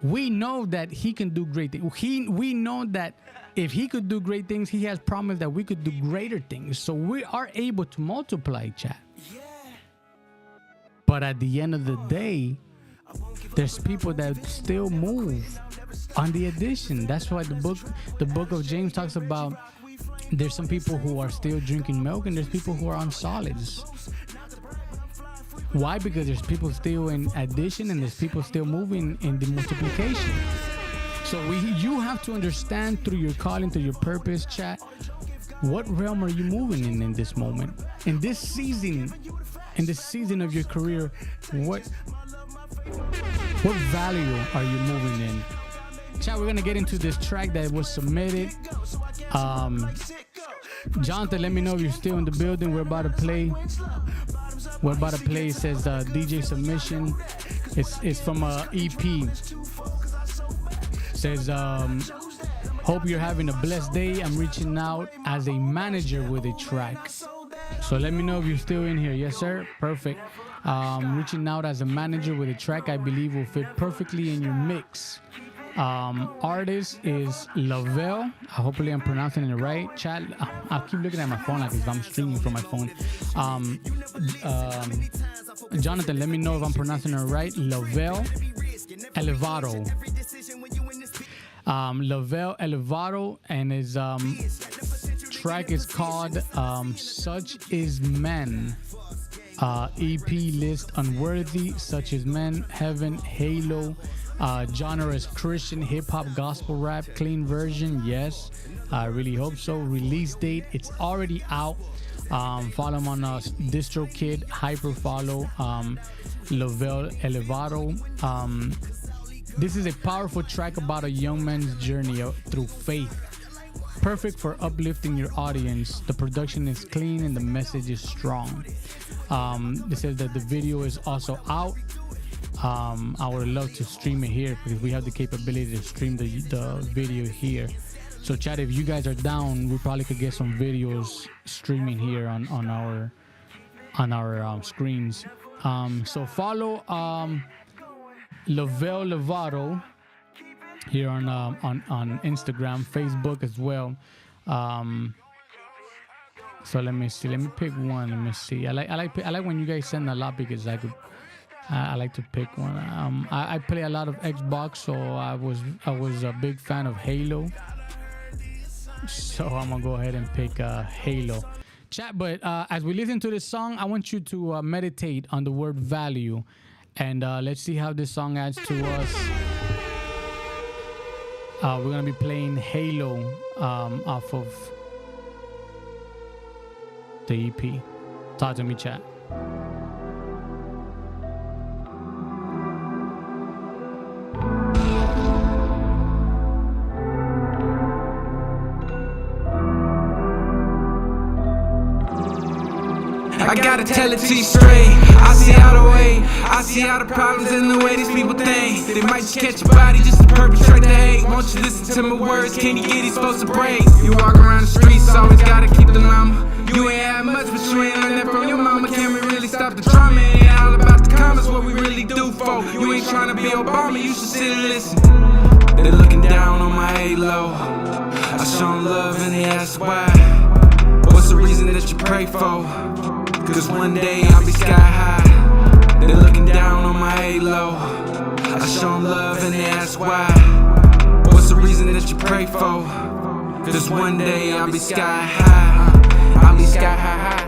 We know that he can do great things. We know that if he could do great things, he has promised that we could do greater things. So we are able to multiply, chat. But at the end of the day, there's people that still move on the addition. That's why the book of James talks about there's some people who are still drinking milk and there's people who are on solids. Why? Because there's people still in addition and there's people still moving in the multiplication. So you have to understand through your calling, through your purpose, chat, what realm are you moving in this moment? In this season of your career, what value are you moving in? Chat, we're gonna get into this track that was submitted. Jonathan, let me know if you're still in the building. We're about to play. It says DJ submission. It's from a EP. It says hope you're having a blessed day. I'm reaching out as a manager with a track. So let me know if you're still in here. Yes, sir. Perfect. Reaching out as a manager with a track I believe will fit perfectly in your mix. Artist is Lavelle. Hopefully I'm pronouncing it right. Chat, I'll keep looking at my phone like if I'm streaming from my phone. Jonathan, let me know if I'm pronouncing it right. Lavelle Elevado. Lavelle Elevado, and his track is called Such Is Men. EP list Unworthy, Such Is Men, Heaven, Halo. Genre is Christian, hip-hop, gospel rap, clean version. Yes, I really hope so. Release date, it's already out. Follow him on DistroKid, hyper follow Lavelle Elevado. This is a powerful track about a young man's journey through faith. perfect for uplifting your audience. The production is clean and the message is strong. It says that the video is also out. I would love to stream it here because we have the capability to stream the video here. So chat, if you guys are down, we probably could get some videos streaming here on our screens. So follow Lavelle Lovato here on Instagram, Facebook as well. So let me see. Let me pick one. Let me see. I like when you guys send a lot because I like to pick one. I play a lot of Xbox, so I was a big fan of Halo. So I'm gonna go ahead and pick Halo. Chat, but as we listen to this song, I want you to meditate on the word value, and let's see how this song adds to us. We're gonna be playing Halo off of the EP. Talk to me, chat. I gotta tell it to you straight. I see all the way. I see all the problems in the way these people think. They might just catch your body just to perpetrate the hate. Won't you listen to my words? Can you get it supposed to break? You walk around the streets, always gotta keep the llama. You ain't had much, but you ain't learned that from your mama. Can we really stop the drama? It ain't all about the comments, what we really do for. You ain't trying to be Obama, you should sit and listen. They're looking down on my halo. I show them love and they ask why. What's the reason that you pray for? Cause one day I'll be sky high. They're looking down on my halo. I show them love and they ask why. What's the reason that you pray for? Cause one day I'll be sky high. I'll be sky high.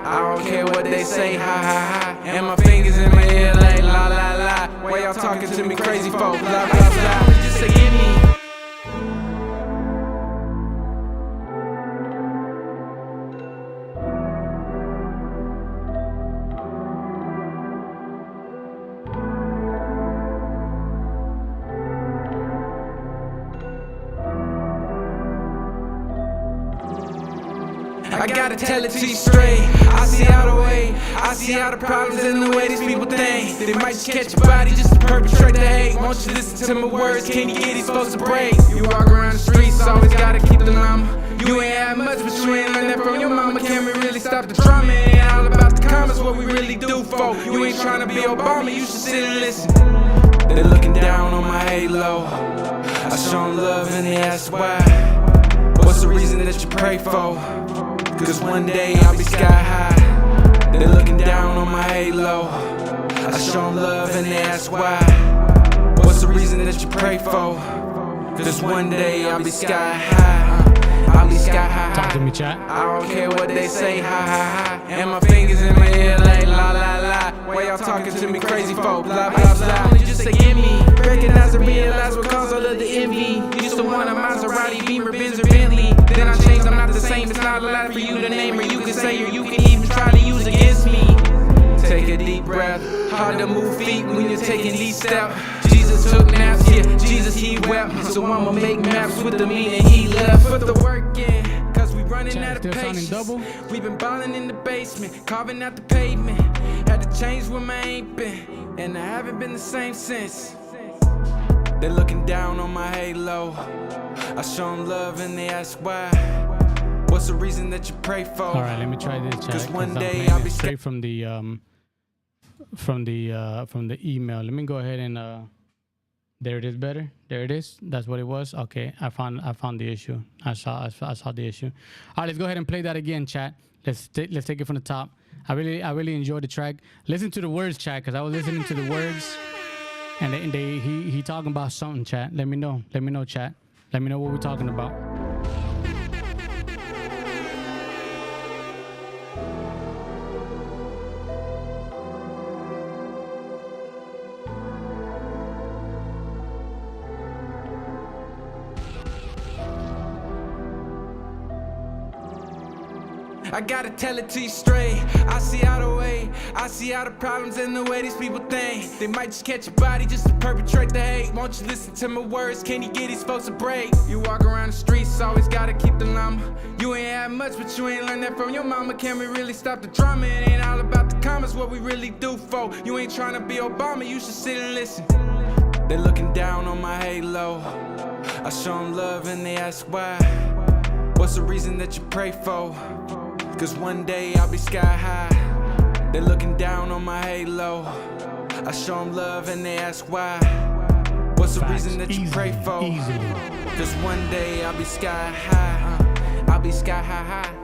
I don't care what they say, ha ha ha. And my fingers in my ear like la la la. Why y'all talking to me crazy folk? Blah blah blah. Just say give me. I gotta tell it to you straight. I see all the way. I see all the problems in the way these people think. They might just catch your body just to perpetrate the hate. Won't you listen to my words? Can you get it supposed to break? You walk around the streets, always gotta keep the llama. You ain't had much, but you ain't learned that from your mama. Can we really stop the drama? It ain't all about the comments, what we really do for. You ain't trying to be Obama, you should sit and listen. They're looking down on my halo. I show them love and they ask why. What's the reason that you pray for? Cause one day I'll be sky high. They're looking down on my halo. I show them love and they ask why. What's the reason that you pray for? Cause one day I'll be sky high. I'll be sky high. Talk to me, chat. I don't care what they say, ha ha ha. And my fingers in my ear like la la la. Why y'all talking to me crazy folk? Blah blah blah. Just say give me. Recognize and realize what caused all of the envy. Used to want a Maserati, Beamer, Benz, or Bentley. Then I changed, I'm not the same. It's not a lot for you to name, or you can say, or you can even try to use against me. Take a deep breath. Hard to move feet when you're taking these steps. Jesus took naps, yeah, Jesus he wept. So I'ma make maps with the meaning he left. Put the work in, cause we running out of patience. We've been balling in the basement, carving out the pavement. Had to change where my ain't been, and I haven't been the same since. They're looking down on my halo. I show them love and they ask why. What's the reason that you pray for? All right, let me try this, chat. Cause one day I'll be straight from the email. Let me go ahead and there it is. Better. There it is. That's what it was. Okay, I found the issue. I saw the issue. All right, let's go ahead and play that again, chat. Let's take it from the top. I really enjoyed the track. Listen to the words, chat, because I was listening to the words, and he talking about something, chat. Let me know, chat. Let me know what we're talking about. I gotta tell it to you straight. I see all the way, I see all the problems in the way these people think. They might just catch a body just to perpetrate the hate. Won't you listen to my words? Can you get these folks a break? You walk around the streets, always gotta keep the llama. You ain't had much, but you ain't learned that from your mama. Can we really stop the drama? It ain't all about the comments, what we really do for. You ain't trying to be Obama, you should sit and listen. They looking down on my halo. I show them love and they ask why. What's the reason that you pray for? Cause one day I'll be sky high. They looking down on my halo. I show them love and they ask why. What's the reason that you pray for? Cause one day I'll be sky high. I'll be sky high high.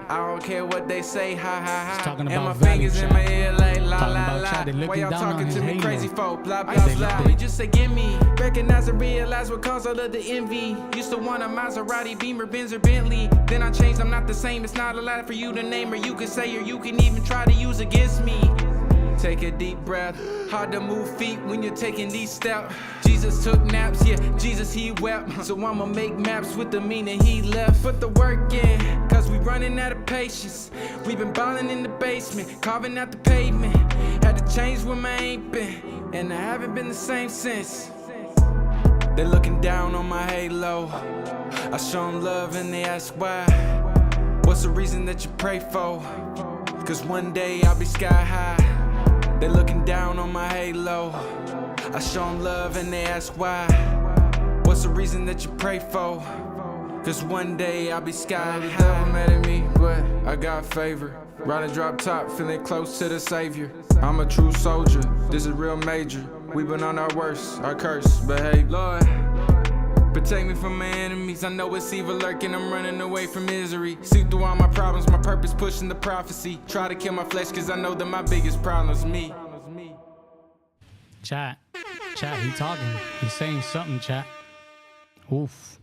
I don't care what they say, ha ha ha. And my fingers in my ear like la la la. Why y'all talking to me crazy folk, blah blah blah. They just say give me, recognize and realize what caused all of the envy. Used to want a Maserati, Beamer, Benz or Bentley. Then I changed, I'm not the same. It's not a lot for you to name, or you can say, or you can even try to use against me. Take a deep breath. Hard to move feet when you're taking these steps. Jesus took naps, yeah, Jesus he wept. So I'ma make maps with the meaning he left. Put the work in, cause we running out of patience. We've been balling in the basement, carving out the pavement. Had to change where my ain't been, and I haven't been the same since. They're looking down on my halo. I show them love and they ask why. What's the reason that you pray for? Cause one day I'll be sky high. They're looking down on my halo. I show them love and they ask why. What's the reason that you pray for? Cause one day I'll be sky high. The devil mad at me, but I got favor. Riding drop top, feeling close to the savior. I'm a true soldier, this is real major. We've been on our worst, our curse, behave. Lord, protect me from my enemies. I know it's evil lurking, I'm running away from misery. See through all my problems, my purpose pushing the prophecy. Try to kill my flesh cause I know that my biggest problem's me. Chat, he talking. He's saying something, chat. Oof.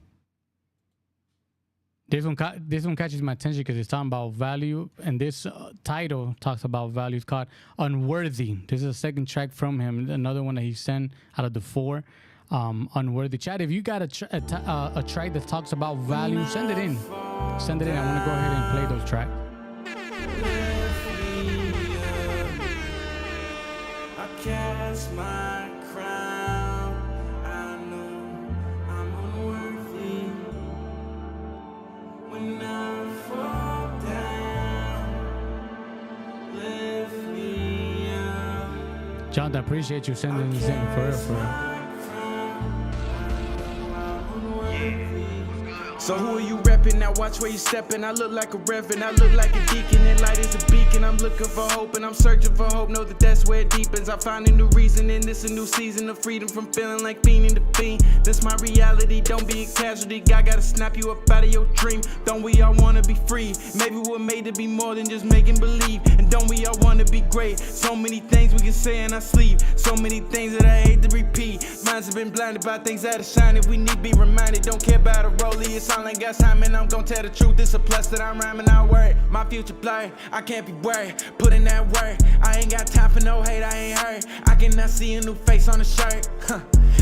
This one catches my attention because it's talking about value, and this title talks about value. It's called Unworthy. This is a second track from him, another one that he sent out of the 4. Unworthy. Chat, if you got a track that talks about value, send it in. Send it in. I want to go ahead and play those tracks. I cast my crown. I know I'm unworthy. When I fall down, lift me up. John, I appreciate you sending this in for real. So who are you reppin'? Now watch where you steppin'. I look like a reverend, I look like a deacon, and light is a beacon. I'm looking for hope and I'm searching for hope. Know that that's where it deepens. I found a new reason in this, a new season of freedom from feeling like fiending the fiend. That's my reality, don't be a casualty. God gotta snap you up out of your dream. Don't we all wanna be free? Maybe we're made to be more than just making believe. And don't we all wanna be great? So many things we can say in our sleep. So many things that I hate to repeat. Minds have been blinded by things that are shining. We need to be reminded, don't care about a rollie. It's all I got time and I'm gon' tell the truth. It's a plus that I'm rhyming out word. My future blurred, I can't be worried. Put in that work, I ain't got time for no hate, I ain't hurt. I cannot see a new face on the shirt.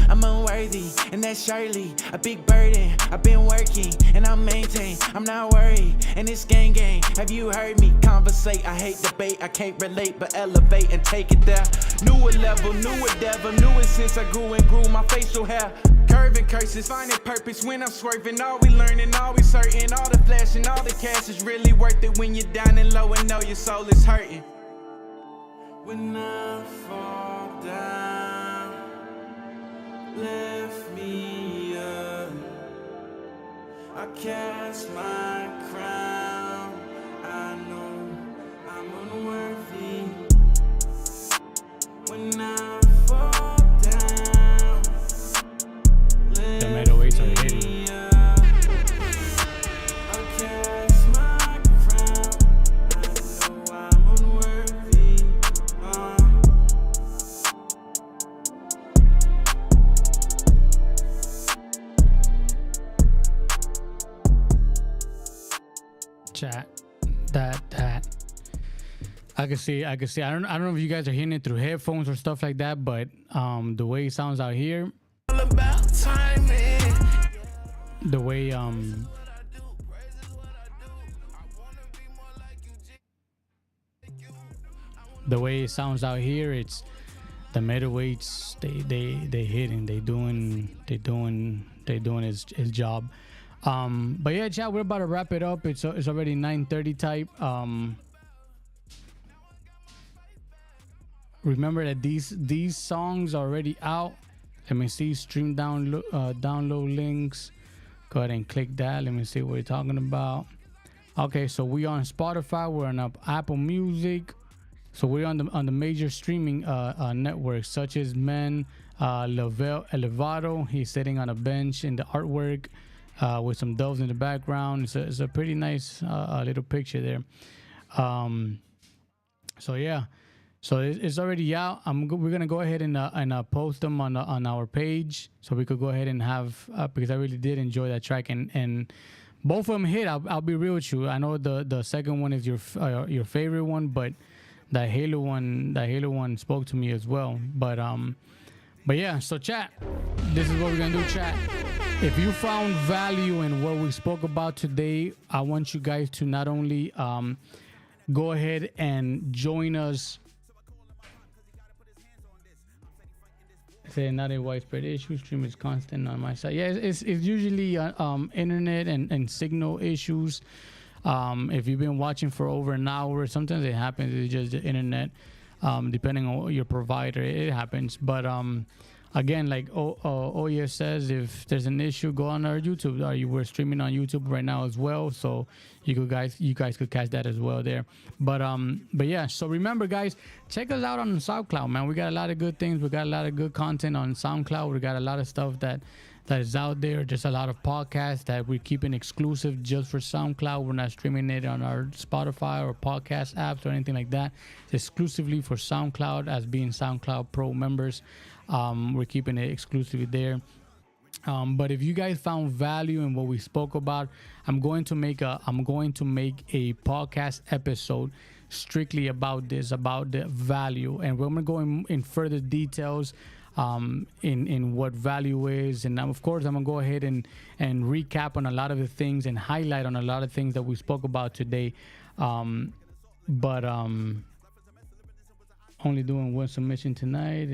I'm unworthy, and that's surely a big burden. I've been working, and I maintain. I'm not worried, and it's gang. Have you heard me conversate? I hate debate, I can't relate, but elevate and take it there. Newer level, newer devil, newer since I grew and grew my facial hair. Curving curses, finding purpose when I'm swerving. All we learning, always hurting. All the flash and all the cash is really worth it when you're down and low and know your soul is hurting. When I fall down, lift me up. I cast my crown. I know I'm unworthy. When I fall down, lift me up. I cast my crown. I know I'm unworthy. Chat, that I can see. I don't know if you guys are hearing it through headphones or stuff like that, but the way it sounds out here, the way the way it sounds out here, it's the middleweights. They hitting. They doing his job. But yeah, chat, we're about to wrap it up. It's already 9:30 type. Remember that these songs are already out. Let me see, stream download links. Go ahead and click that. Let me see what we're talking about. Okay, so we on Spotify, we're on Apple Music. So we're on the major streaming networks such as Men, Elevado. He's sitting on a bench in the artwork with some doves in the background. It's a pretty nice little picture there. So yeah. So it's already out. We're gonna go ahead and post them on our page, so we could go ahead and have because I really did enjoy that track, and both of them hit. I'll be real with you. I know the second one is your favorite one, but that Halo one spoke to me as well. But yeah. So chat, this is what we're gonna do, chat. If you found value in what we spoke about today, I want you guys to not only go ahead and join us. Say not a widespread issue. Stream is constant on my side. Yeah, it's usually internet and signal issues. If you've been watching for over an hour, sometimes it happens. It's just the internet. Depending on your provider, it happens. But again, like Oya says, if there's an issue, go on our YouTube. We're streaming on YouTube right now as well, so you guys could catch that as well there. But yeah, so remember, guys, check us out on SoundCloud, man. We got a lot of good things. We got a lot of good content on SoundCloud. We got a lot of stuff that is out there. Just a lot of podcasts that we're keeping exclusive just for SoundCloud. We're not streaming it on our Spotify or podcast apps or anything like that. It's exclusively for SoundCloud as being SoundCloud Pro members. We're keeping it exclusively there. But if you guys found value in what we spoke about, I'm going to make a podcast episode strictly about this, about the value, and we're going to go in further details in what value is, and of course I'm gonna go ahead and recap on a lot of the things and highlight on a lot of things that we spoke about today. But only doing one submission tonight.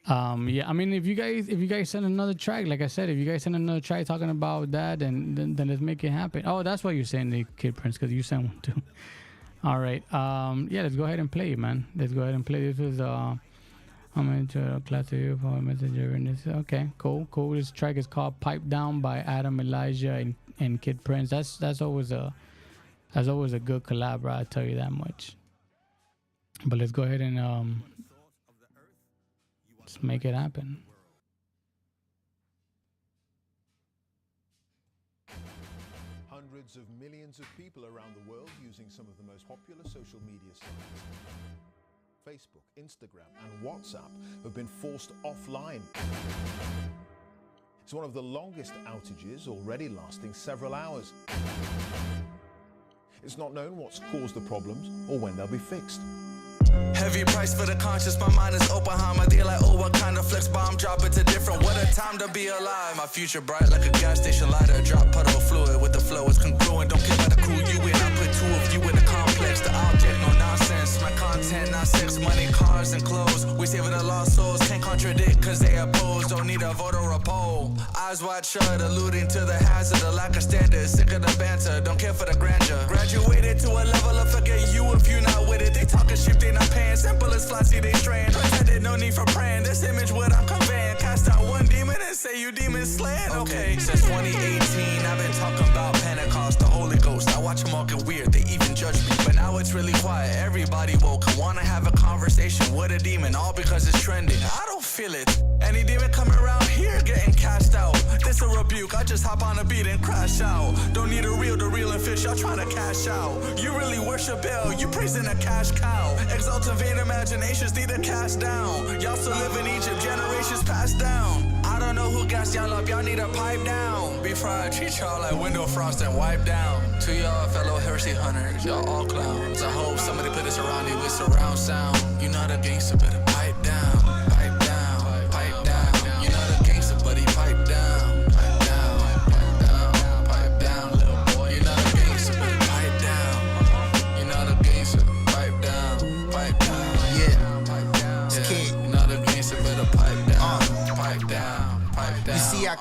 Yeah, I mean, if you guys send another track, like I said, if you guys send another track talking about that, then let's make it happen. Oh, that's why you're saying the Kid Prince, because you sent one too. All right. Yeah, let's go ahead and play it, man. Let's go ahead and play. This was I'm into a classic messenger, and this. Okay, cool. This track is called "Pipe Down" by Adam Elijah and Kid Prince. That's always a good collab, bro. I tell you that much. But let's go ahead and let's make it happen. Hundreds of millions of people around the world using some of the most popular social media sites. Facebook, Instagram, and WhatsApp have been forced offline. It's one of the longest outages, already lasting several hours. It's not known what's caused the problems or when they'll be fixed. Heavy price for the conscious, my mind is open. How my deal like, oh, what kind of flex bomb drop? It's a different, what a time to be alive. My future bright like a gas station lighter. Drop puddle fluid with the flow, it's congruent. Don't care about the crew you in. I put two of you in the complex. The object, no nonsense. My content, not sex, money, cars, and clothes. We saving the lost souls, can't contradict, cause they oppose. Don't need a vote or a poll. Eyes wide shut, alluding to the hazard. The lack of standards, sick of the banter. Don't care for the grandeur. Graduated to a level of forget you if you not with it. They talking shit, they not paying. Simple as flossy, they straying. Pretended, no need for praying. This image, what I'm conveying. Cast out one demon and say you demon slaying. Okay, since 2018, I've been talking about Pentecost, the Holy Ghost. I watch them all get weird, they even judge me. But now it's really quiet, everybody woke. I wanna have a conversation with a demon, all because it's trending. I don't feel it. Any demon coming around here getting cashed out. This a rebuke, I just hop on a beat and crash out. Don't need a reel to reel and fish, y'all trying to cash out. You really worship Baal, you praising a cash cow. Exalted vain imaginations need to cast down. Y'all still live in Egypt, generations passed down. I don't know who gassed y'all up, y'all need to pipe down. Before I treat y'all like window frost and wipe down. To y'all fellow heresy hunters, y'all all clowns. I hope somebody put us around you with surround sound. You not a gangster, better pipe down. Pipe down, pipe down. You not a gangster, buddy, pipe down. Pipe down, pipe down, pipe down, little boy. You not a gangster, better pipe down. You not a gangster.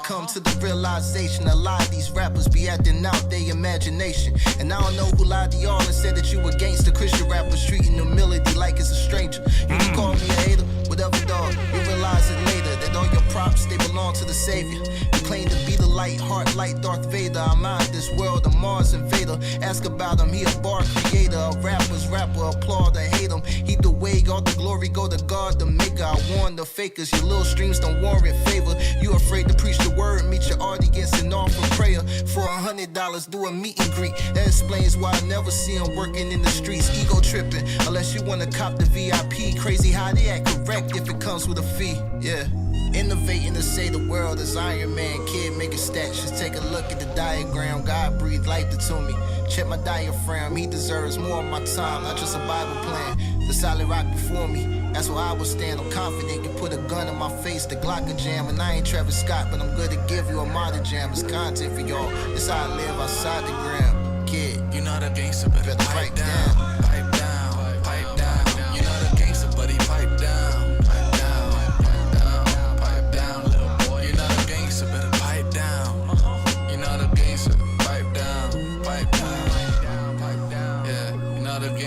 come to the realization a lot of these rappers be acting out their imagination. And I don't know who lied to y'all and said that you against the Christian rappers treating humility like it's a stranger. You can call me a hater, whatever, dog. You realize it later that all your props, they belong to the Savior. You claim to be the light, heart like Darth Vader. I'm out of this world, a Mars invader. Ask about him, he a bar creator. A rapper's rapper, applaud or hate him. Either way, all the glory go to God, the maker. I warn the fakers, your little streams don't warrant favor. You afraid to preach the word, meet your audience and offer prayer. For $100, do a meet and greet. That explains why I never see him working in the streets. Ego tripping, unless you wanna cop the VIP. Crazy how they act correct if it comes with a fee, yeah. Innovating to say the world is Iron Man, kid making stats. Just take a look at the diagram. God breathed life to me. Check my diaphragm, he deserves more of my time, not just a Bible plan. The solid rock before me, that's where I would stand. I'm confident, you put a gun in my face, the Glock a jam. And I ain't Travis Scott, but I'm good to give you a modern jam. It's content for y'all, this how I live outside the gram. Kid, you know the gangster better pipe down, pipe down, pipe down. You know the gangster, but he pipe down.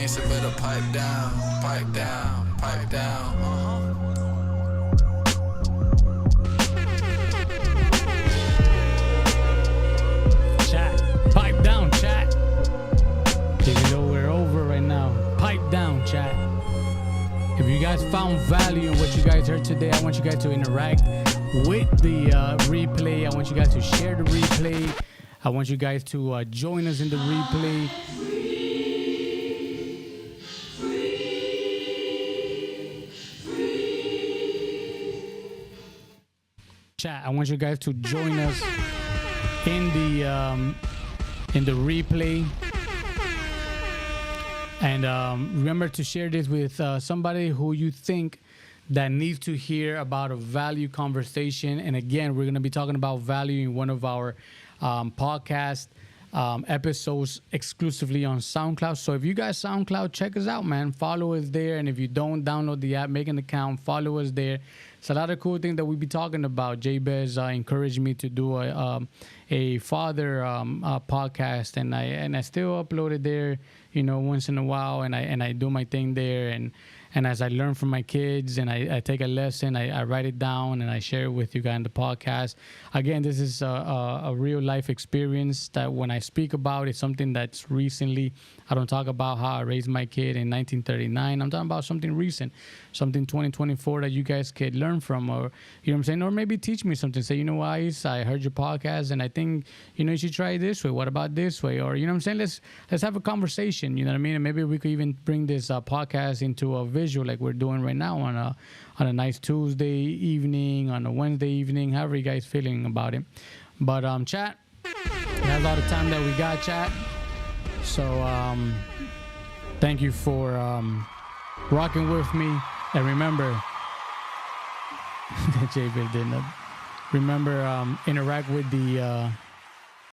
So better pipe down, pipe down, pipe down. Chat, pipe down, chat. Even though we're over right now, pipe down, chat. If you guys found value in what you guys heard today, I want you guys to interact with the replay. I want you guys to share the replay. I want you guys to join us in the replay. Chat, I want you guys to join us in the replay, and remember to share this with somebody who you think that needs to hear about a value conversation. And again, we're going to be talking about value in one of our podcast episodes exclusively on SoundCloud. So if you guys SoundCloud, check us out, man. Follow us there. And if you don't download the app, make an account, follow us there. It's a lot of cool things that we'll be talking about. Jabez encouraged me to do a father podcast, and I still upload it there, you know, once in a while, and I do my thing there, and as I learn from my kids and I take a lesson, I write it down and I share it with you guys in the podcast. Again, this is a real life experience that when I speak about, it's something that's recently. I don't talk about how I raised my kid in 1939. I'm talking about something recent, something 2024 that you guys could learn from, or, you know what I'm saying, or maybe teach me something. Say, you know what, I heard your podcast and I think, you know, you should try it this way. What about this way? Or, you know what I'm saying, let's have a conversation, you know what I mean? And maybe we could even bring this podcast into a visual like we're doing right now on a nice Tuesday evening, on a Wednesday evening, however you guys feeling about it. But chat, that's all the time that we got, chat. So thank you for rocking with me. And remember, J-Bill did not. Remember, interact with the